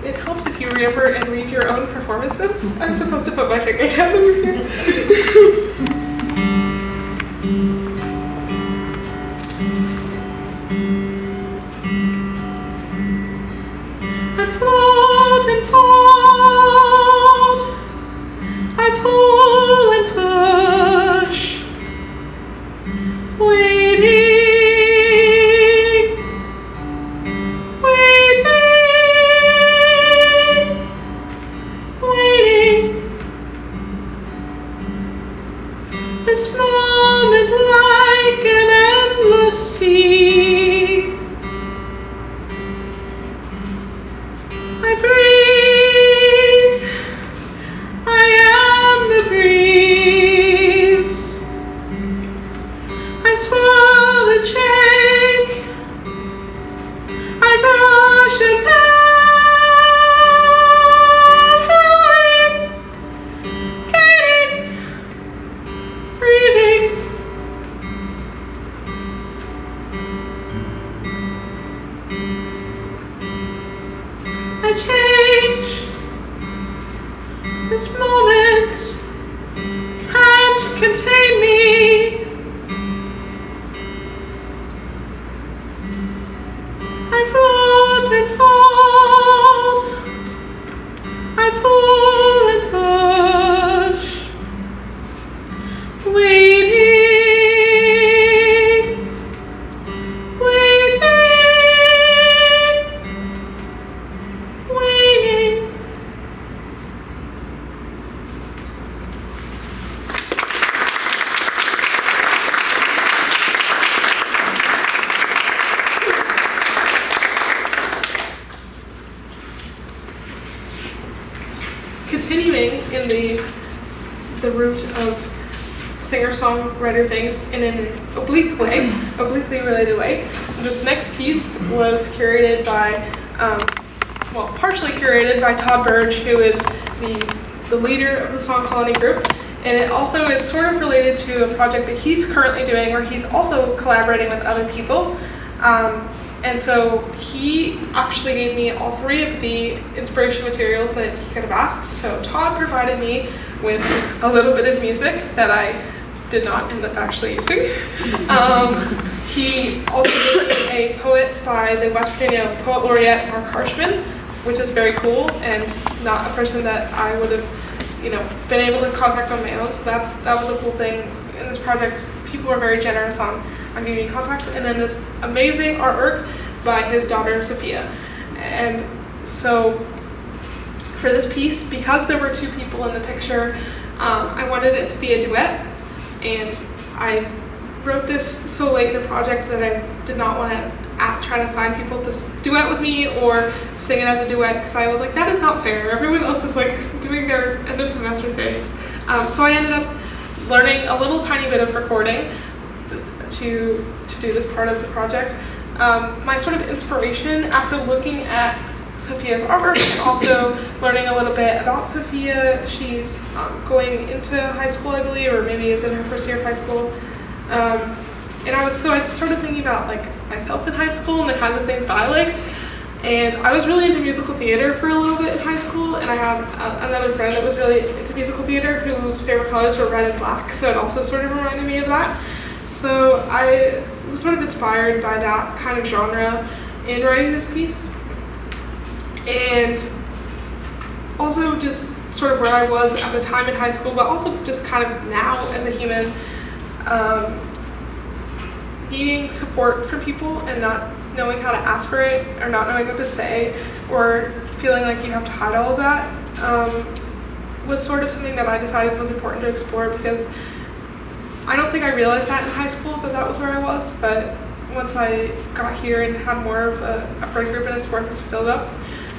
It helps if you remember and read your own performance notes. I'm supposed to put my finger down over here. I float and fold, I pull and push, waiting. This moment like an endless sea, I breathe, I am the breeze, I swirl and shake, I brush and pan, gaining, breathing. I change. This moment can't contain me. I float and fold. I pull and push. Waiting, waiting. in the root of singer-songwriter things in an obliquely related way. This next piece was curated by, partially curated by Todd Burge, who is the leader of the Song Colony group. And it also is sort of related to a project that he's currently doing where he's also collaborating with other people. And so he actually gave me all 3 of the inspiration materials that he could have asked. So Todd provided me with a little bit of music that I did not end up actually using. He also gave me a poet by the West Virginia Poet Laureate Mark Harshman, which is very cool and not a person that I would have been able to contact on my own. So that was a cool thing in this project. People were very generous on giving me contacts. And then this amazing artwork by his daughter Sophia. And so for this piece, because there were 2 people in the picture, I wanted it to be a duet. And I wrote this so late in the project that I did not want to try to find people to duet with me or sing it as a duet, because I was like, that is not fair. Everyone else is like doing their end of semester things. So I ended up learning a little tiny bit of recording to do this part of the project. My sort of inspiration after looking at Sophia's artwork and also learning a little bit about Sophia, she's going into high school, I believe, or maybe is in her first year of high school. And I started thinking about like myself in high school and the kinds of things that I liked. And I was really into musical theater for a little bit in high school, and I had another friend that was really into musical theater whose favorite colors were red and black, so it also sort of reminded me of that. So I was sort of inspired by that kind of genre in writing this piece. And also just sort of where I was at the time in high school, but also just kind of now as a human, needing support from people and not knowing how to ask for it, or not knowing what to say, or feeling like you have to hide all of that, was sort of something that I decided was important to explore, because I don't think I realized that in high school, that that was where I was, but once I got here and had more of a friend group and a support that's filled up,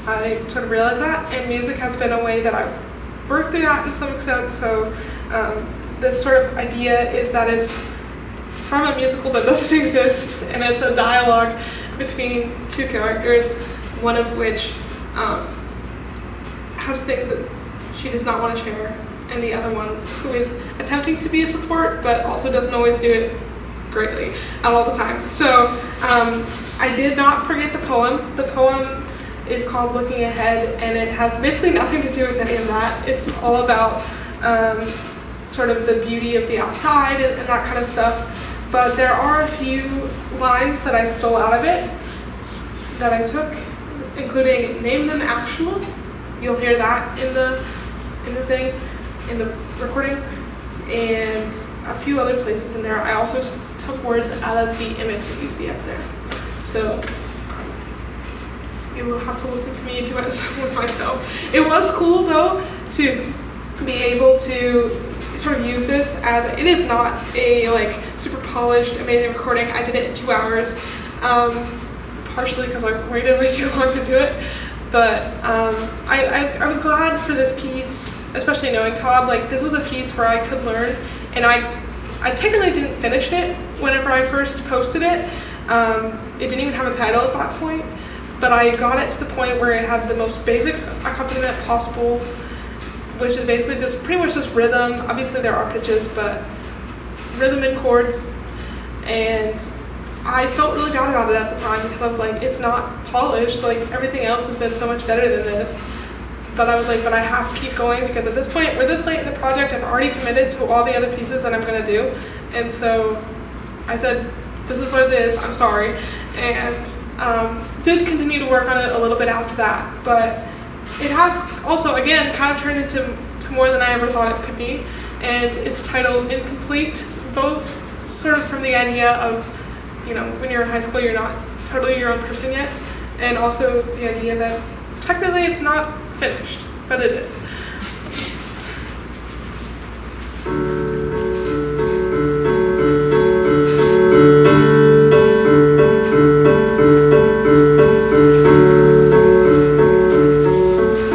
I sort of realized that, and music has been a way that I've worked through that in some extent. So this sort of idea is that it's from a musical that doesn't exist, and it's a dialogue between 2 characters, one of which has things that she does not want to share, and the other one who is attempting to be a support, but also doesn't always do it greatly at all the time. So I did not forget the poem. The poem is called Looking Ahead, and it has basically nothing to do with any of that. It's all about sort of the beauty of the outside and that kind of stuff. But there are a few lines that I stole out of it that I took, including name them actual. You'll hear that in the recording, and a few other places in there. I also took words out of the image that you see up there. So you will have to listen to me do it with myself. It was cool though to be able to sort of use this as, it is not a like super polished, amazing recording. I did it in 2 hours, partially because I waited way too long to do it. But I was glad for this piece, especially knowing Todd. Like, this was a piece where I could learn, and I technically didn't finish it whenever I first posted it. It didn't even have a title at that point, but I got it to the point where it had the most basic accompaniment possible, which is basically just pretty much just rhythm. Obviously there are pitches, but rhythm and chords. And I felt really bad about it at the time, because I was like, it's not polished, like everything else has been so much better than this. But I was like, but I have to keep going, because at this point, we're this late in the project, I've already committed to all the other pieces that I'm gonna do. And so I said, this is what it is, I'm sorry. And did continue to work on it a little bit after that, but it has also, again, kind of turned into more than I ever thought it could be. And it's titled Incomplete, both sort of from the idea of, you know, when you're in high school, you're not totally your own person yet, and also the idea that technically it's not finished, but it is.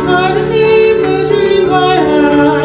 Underneath the dreams I had,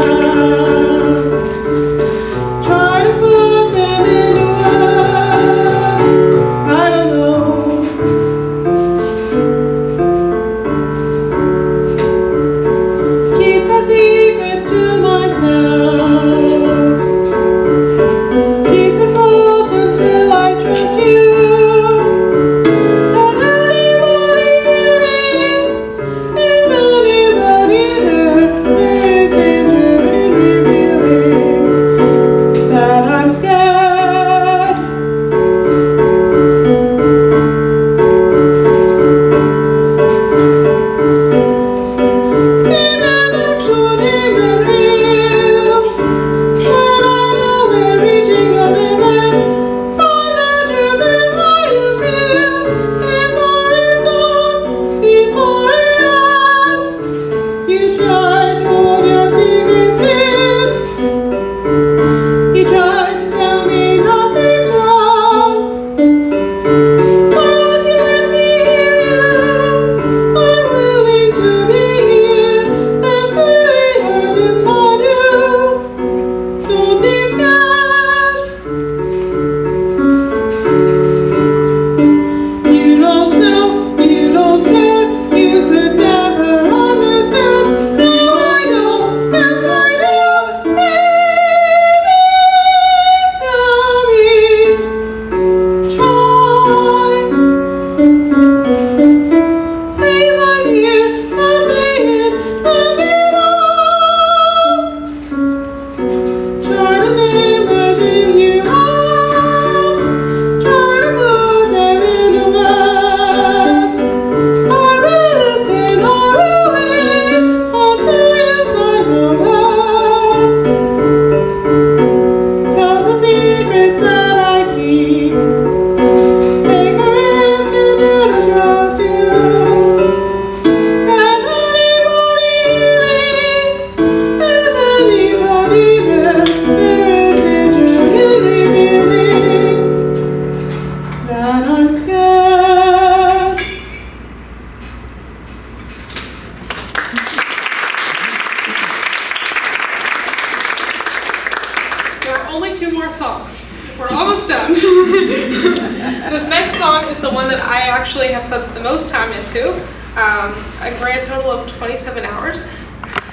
This next song is the one that I actually have put the most time into, a grand total of 27 hours.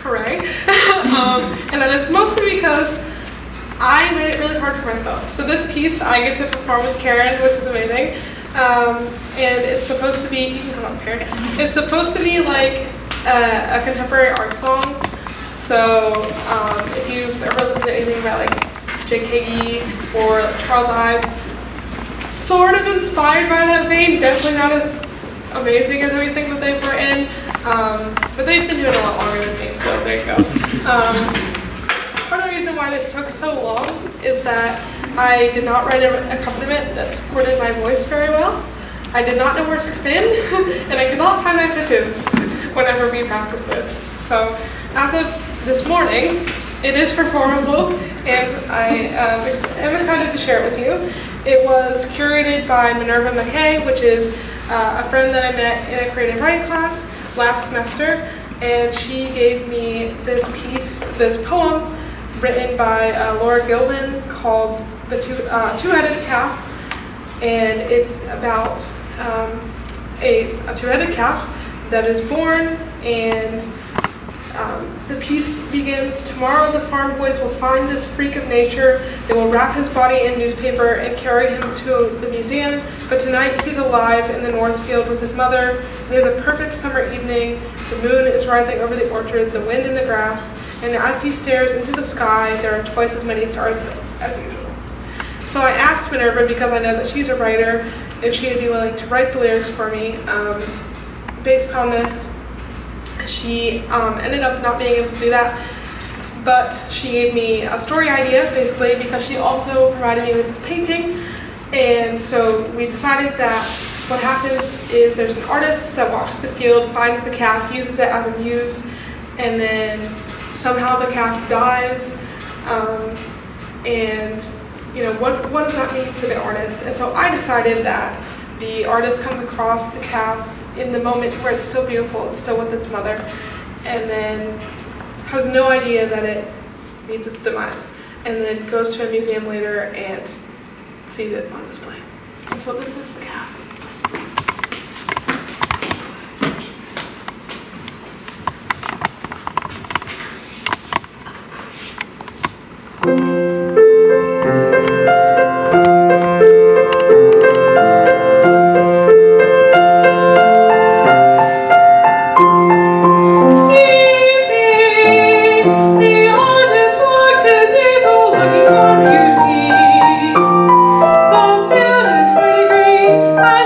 Hooray. And that is mostly because I made it really hard for myself. So this piece I get to perform with Karen, which is amazing. And it's supposed to be, you can come up, Karen. It's supposed to be like a contemporary art song. So if you've ever listened to anything about like Jake Hagee or Charles Ives, sort of inspired by that vein, definitely not as amazing as anything that they've written, but they've been doing a lot longer than me, so there you go. Part of the reason why this took so long is that I did not write an accompaniment that supported my voice very well. I did not know where to begin, and I could not find my pitches whenever we practiced this. So as of this morning, it is performable, and I am excited to share it with you. It was curated by Minerva McKay, which is a friend that I met in a creative writing class last semester, and she gave me this poem written by Laura Gilman called The Two-Headed Calf, and it's about a two-headed calf that is born, and the piece begins, tomorrow the farm boys will find this freak of nature, they will wrap his body in newspaper and carry him to the museum, but tonight he's alive in the north field with his mother. It is a perfect summer evening, the moon is rising over the orchard, the wind in the grass, and as he stares into the sky, there are twice as many stars as usual. So I asked Minerva, because I know that she's a writer, if she would be willing to write the lyrics for me based on this. She ended up not being able to do that, but she gave me a story idea, basically, because she also provided me with this painting. And so we decided that what happens is there's an artist that walks through the field, finds the calf, uses it as a muse, and then somehow the calf dies. And you know, what does that mean for the artist? And so I decided that the artist comes across the calf in the moment where it's still beautiful, it's still with its mother, and then has no idea that it meets its demise, and then goes to a museum later and sees it on display. And so this is the calf. I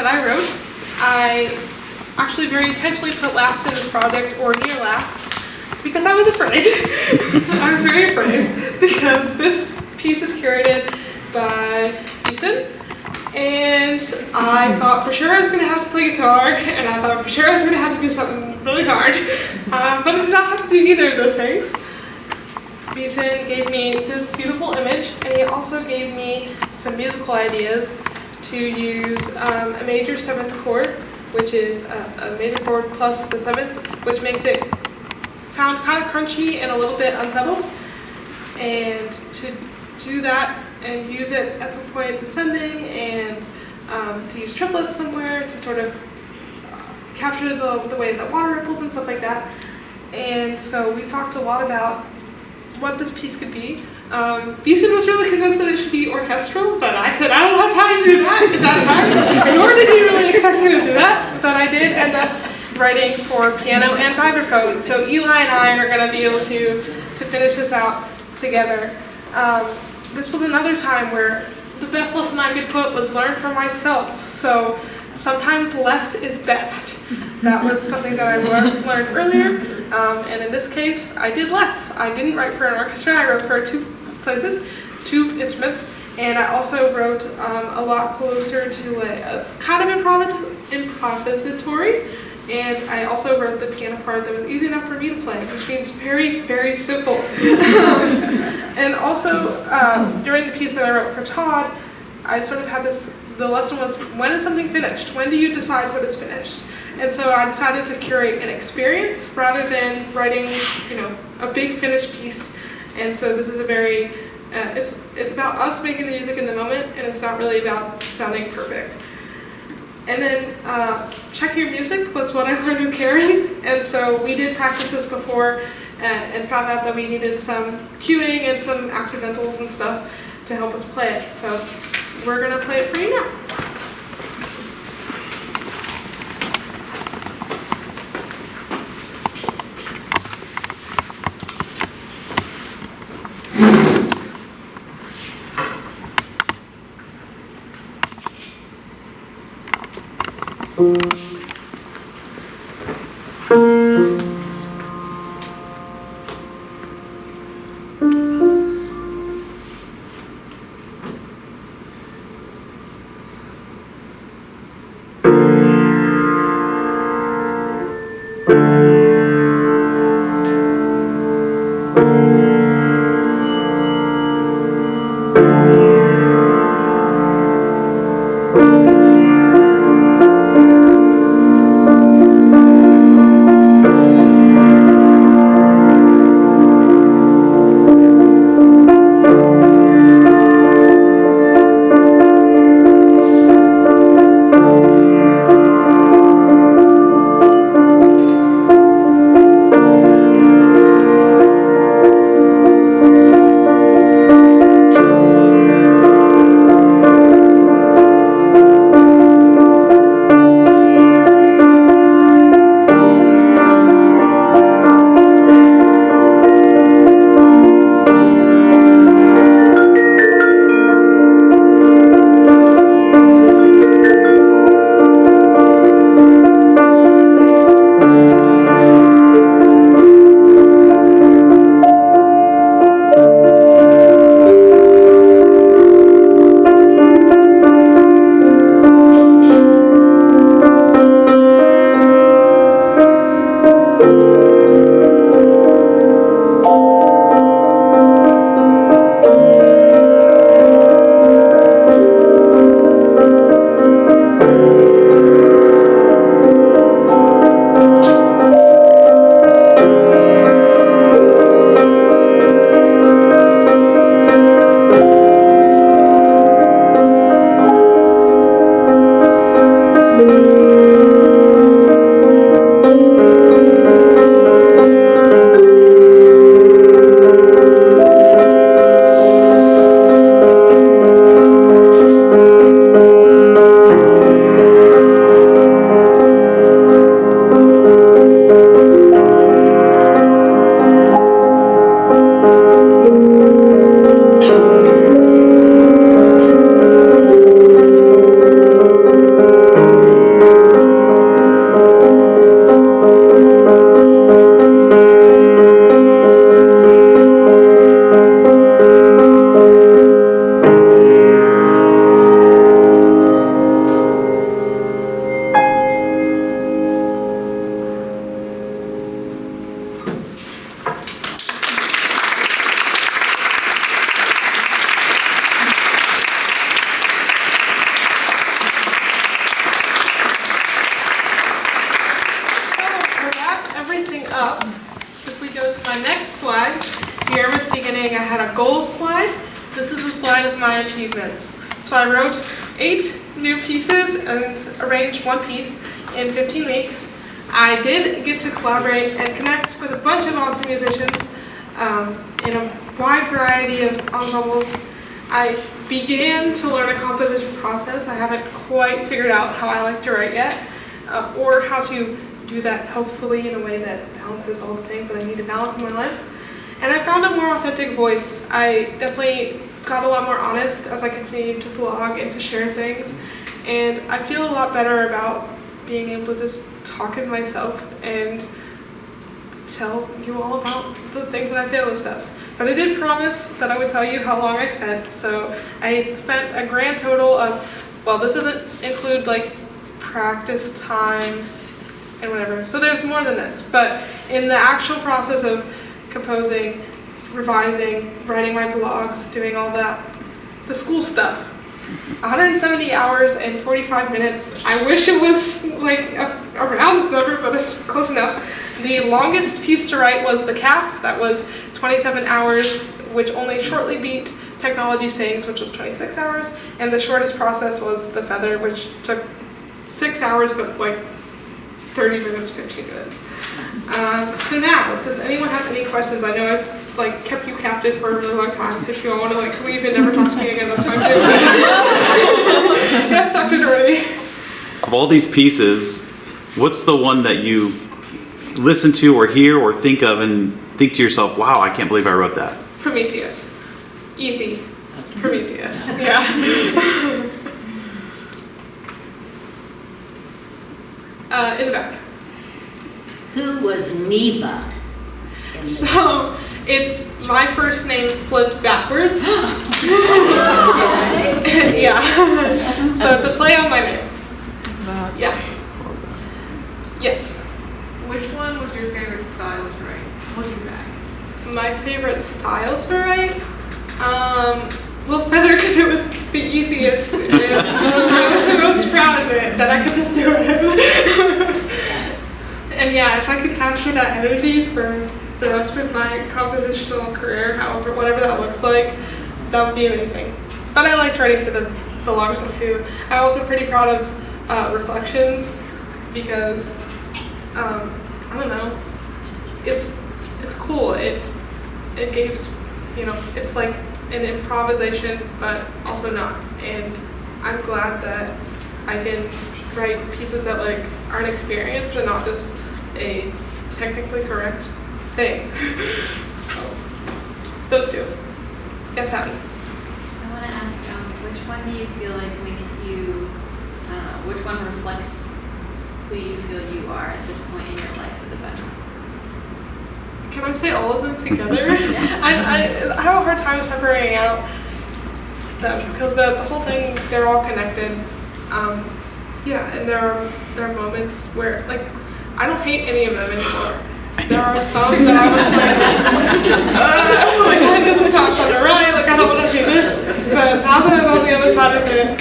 that I wrote. I actually very intentionally put last in this project, or near last, because I was afraid. I was very afraid because this piece is curated by Ethan, and I thought for sure I was going to have to play guitar, and I thought for sure I was going to have to do something really hard, but I did not have to do either of those things. Beeson gave me this beautiful image, and he also gave me some musical ideas to use a major 7th chord, which is a major chord plus the 7th, which makes it sound kind of crunchy and a little bit unsettled. And to do that and use it at some point descending, and to use triplets somewhere to sort of capture the way that water ripples and stuff like that. And so we talked a lot about what this piece could be. Beeson was really convinced that it should be orchestral, but I said I don't have time to do that at that time, nor did he really expect me to do that, but I did end up writing for piano and vibraphone, so Eli and I are going to be able to finish this out together. This was another time where the best lesson I could put was learn from myself, so sometimes less is best. That was something that I learned earlier, and in this case, I did less. I didn't write for an orchestra, I wrote for 2 places, 2 instruments, and I also wrote a lot closer to a kind of improvisatory, and I also wrote the piano part that was easy enough for me to play, which means very, very simple. And also, during the piece that I wrote for Todd, I sort of had this, the lesson was, when is something finished? When do you decide when it's finished? And so I decided to curate an experience rather than writing, a big finished piece. And so this is a very, it's about us making the music in the moment, and it's not really about sounding perfect. And then check your music was what I learned with Karen. And so we did practice this before and found out that we needed some cueing and some accidentals and stuff to help us play it. So we're going to play it for you now. if we go to my next slide, here at the beginning I had a goals slide. This is a slide of my achievements. So I wrote 8 new pieces and arranged one piece in 15 weeks. I did get to collaborate and connect with a bunch of awesome musicians in a wide variety of ensembles. I began to learn a composition process. I haven't quite figured out how I like to write yet, or how to do that healthfully in a way that balances all the things that I need to balance in my life. And I found a more authentic voice. I definitely got a lot more honest as I continued to blog and to share things. And I feel a lot better about being able to just talk as myself and tell you all about the things that I feel and stuff. But I did promise that I would tell you how long I spent. So I spent a grand total of, well, this doesn't include like practice times and whatever. So there's more than this. But in the actual process of composing, revising, writing my blogs, doing all that, the school stuff, 170 hours and 45 minutes. I wish it was like a round number, but it's close enough. The longest piece to write was the calf. That was 27 hours, which only shortly beat Technology Sings, which was 26 hours. And the shortest process was the feather, which took 6 hours, but like 30 minutes, 15 minutes. So now, does anyone have any questions? I know I've like kept you captive for a really long time, so if you all want to like leave and never talk to me again, that's fine too. Yes, Dr. Doherty. Of all these pieces, what's the one that you listen to or hear or think of and think to yourself, wow, I can't believe I wrote that? Prometheus. Easy. Prometheus. Yeah. Isabel. Who was Nevah? So, it's my first name flipped backwards. Yeah. So it's a play on my name. Yeah. Yes. Which one was your favorite style to write? Looking back. My favorite styles for writing? Well, feather, because it was the easiest. And I was the most proud of it, that I could just do it. And yeah, if I could capture that energy for the rest of my compositional career, however, whatever that looks like, that would be amazing. But I liked writing for the longest one too. I'm also pretty proud of Reflections, because I don't know, it's cool. It gives, it's like an improvisation, but also not. And I'm glad that I can write pieces that like are an experience and not just a technically correct thing. So those two. Yes, Abby. I want to ask, which one do you feel like makes you, which one reflects who you feel you are at this point in your life the best? Can I say all of them together? I have a hard time separating out them because the whole thing, they're all connected. Yeah, and there are moments where, like, I don't hate any of them anymore. There are some that I was like, this is not fun to write, like, I don't want to do this. But now that I'm on the other side of it,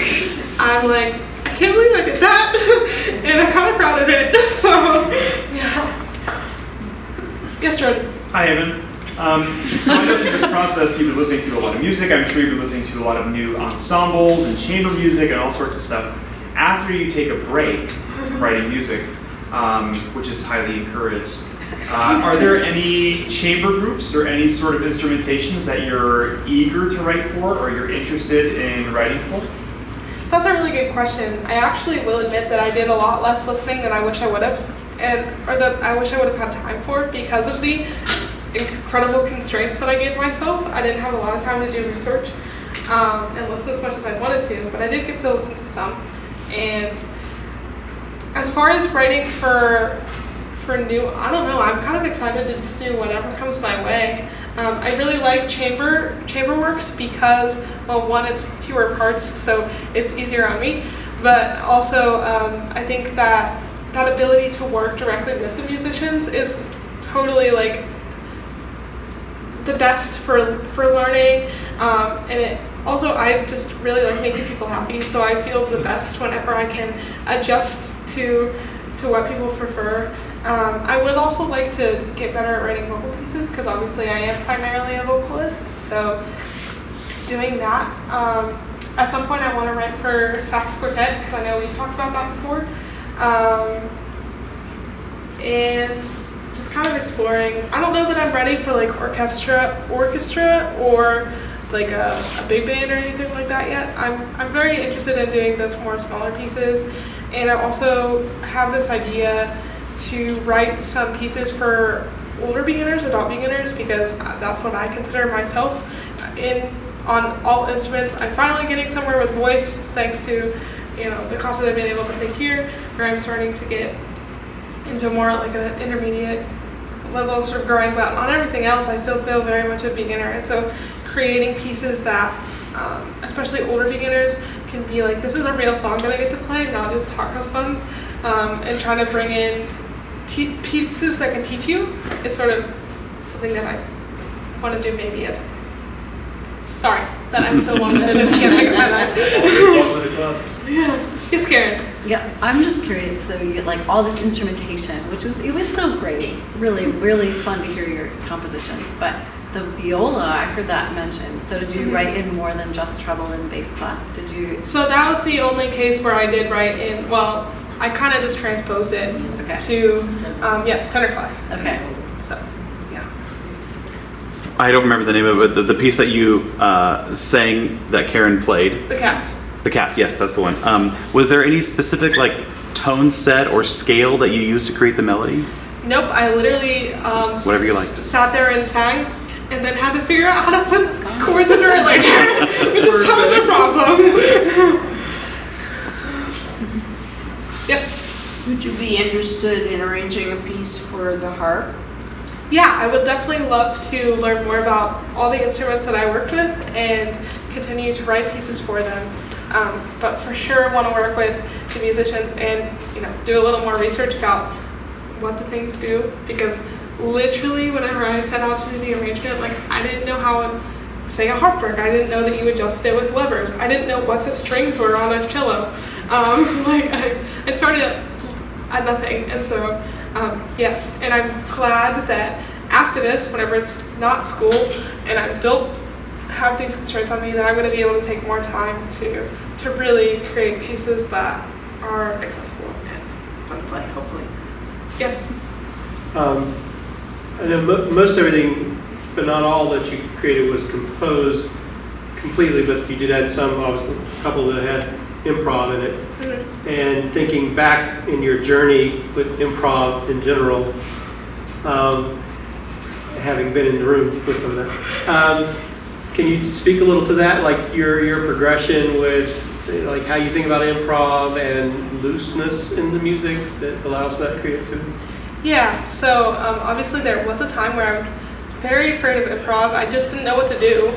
I'm like, I can't believe I did that. And I'm kind of proud of it. So, yeah. Yes, Jordan. Hi, Evan. So I know through this process you've been listening to a lot of music. I'm sure you've been listening to a lot of new ensembles and chamber music and all sorts of stuff. After you take a break from writing music, which is highly encouraged, are there any chamber groups or any sort of instrumentations that you're eager to write for or you're interested in writing for? That's a really good question. I actually will admit that I did a lot less listening than I wish I would have, or that I wish I would have had time for because of the incredible constraints that I gave myself. I didn't have a lot of time to do research and listen as much as I wanted to, but I did get to listen to some. And as far as writing for new, I don't know, I'm kind of excited to just do whatever comes my way. I really like chamber works because, well, one, it's fewer parts, so it's easier on me, but also I think that ability to work directly with the musicians is totally like the best for learning, and it also, I just really like making people happy, so I feel the best whenever I can adjust to what people prefer. I would also like to get better at writing vocal pieces because obviously I am primarily a vocalist. So doing that. At some point I want to write for sax quartet because I know we've talked about that before. And just kind of exploring. I don't know that I'm ready for like orchestra or like a big band or anything like that yet. I'm very interested in doing those more smaller pieces, and I also have this idea to write some pieces for older beginners, adult beginners, because that's what I consider myself on all instruments. I'm finally getting somewhere with voice thanks to the classes I've been able to take here, where I'm starting to get into more like an intermediate level, sort of growing, but on everything else I still feel very much a beginner. And so creating pieces that especially older beginners can be like, this is a real song that I get to play, not just talk house funds, and trying to bring in pieces that can teach you is sort of something that I want to do maybe as sorry that I'm so long-winded and can't figure that out. Yeah. Yes, Karen. Yeah, I'm just curious. So you get like all this instrumentation, it was so great. Really, really fun to hear your compositions. But the viola, I heard that mentioned. So did you write in more than just treble and bass clef? Did you? So that was the only case where I did write in. Well, I kind of just transposed it to yes, tenor clef. Okay. So yeah. I don't remember the name of it, but the piece that you sang that Karen played. The calf. The calf, yes, that's the one. Was there any specific like tone set or scale that you used to create the melody? Nope, I literally whatever you like. Sat there and sang, and then had to figure out how to put chords into it later, which is kind of the problem. Yes. Would you be interested in arranging a piece for the harp? Yeah, I would definitely love to learn more about all the instruments that I worked with and continue to write pieces for them. But for sure want to work with the musicians and do a little more research about what the things do, because literally whenever I set out to do the arrangement, like I didn't know how say a harp worked. I didn't know that you adjusted it with levers. I didn't know what the strings were on a cello. I started at nothing, and so yes, and I'm glad that after this, whenever it's not school and I don't have these constraints on me, that I'm going to be able to take more time to really create pieces that are accessible and fun to play, hopefully. Yes? I know most everything, but not all that you created was composed completely, but you did add some, obviously, a couple that had improv in it. Mm-hmm. And thinking back in your journey with improv in general, having been in the room with some of that, can you speak a little to that, like your progression with like how you think about improv and looseness in the music that allows that creativity? Yeah, so obviously there was a time where I was very afraid of improv. I just didn't know what to do.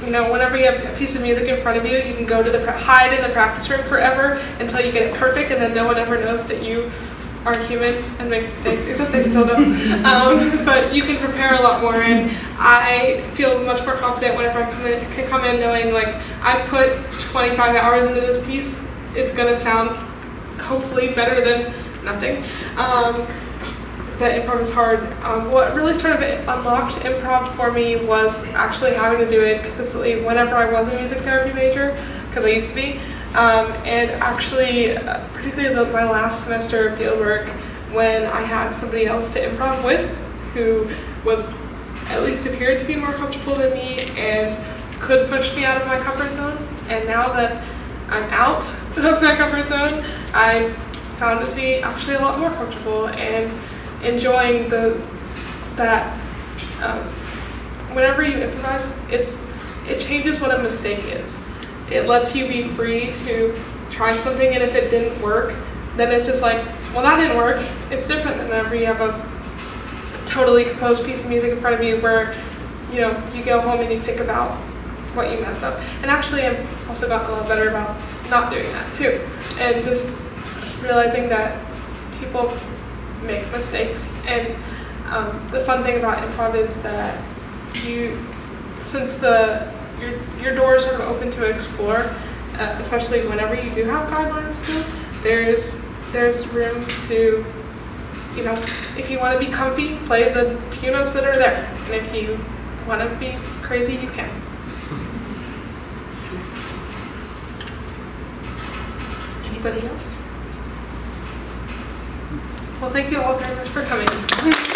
Whenever you have a piece of music in front of you, you can go to hide in the practice room forever until you get it perfect, and then no one ever knows that you are human and make mistakes, except they still don't. But you can prepare a lot more, and I feel much more confident whenever I can come in knowing like I've put 25 hours into this piece. It's gonna sound hopefully better than nothing. But improv is hard. What really sort of unlocked improv for me was actually having to do it consistently whenever I was a music therapy major, because I used to be. And actually, particularly my last semester of fieldwork, when I had somebody else to improv with who was at least appeared to be more comfortable than me and could push me out of my comfort zone. And now that I'm out of my comfort zone, I found to be actually a lot more comfortable and enjoying that whenever you improvise, it changes what a mistake is. It lets you be free to try something, and if it didn't work, then it's just like, well, that didn't work. It's different than whenever you have a totally composed piece of music in front of you where, you go home and you think about what you messed up. And actually, I've also gotten a lot better about not doing that too, and just realizing that people make mistakes. And the fun thing about improv is that since your doors are open to explore, especially whenever you do have guidelines too, there's room to you know, if you want to be comfy, play the few notes that are there. And if you want to be crazy, you can. Anybody else? Well, thank you all very much for coming.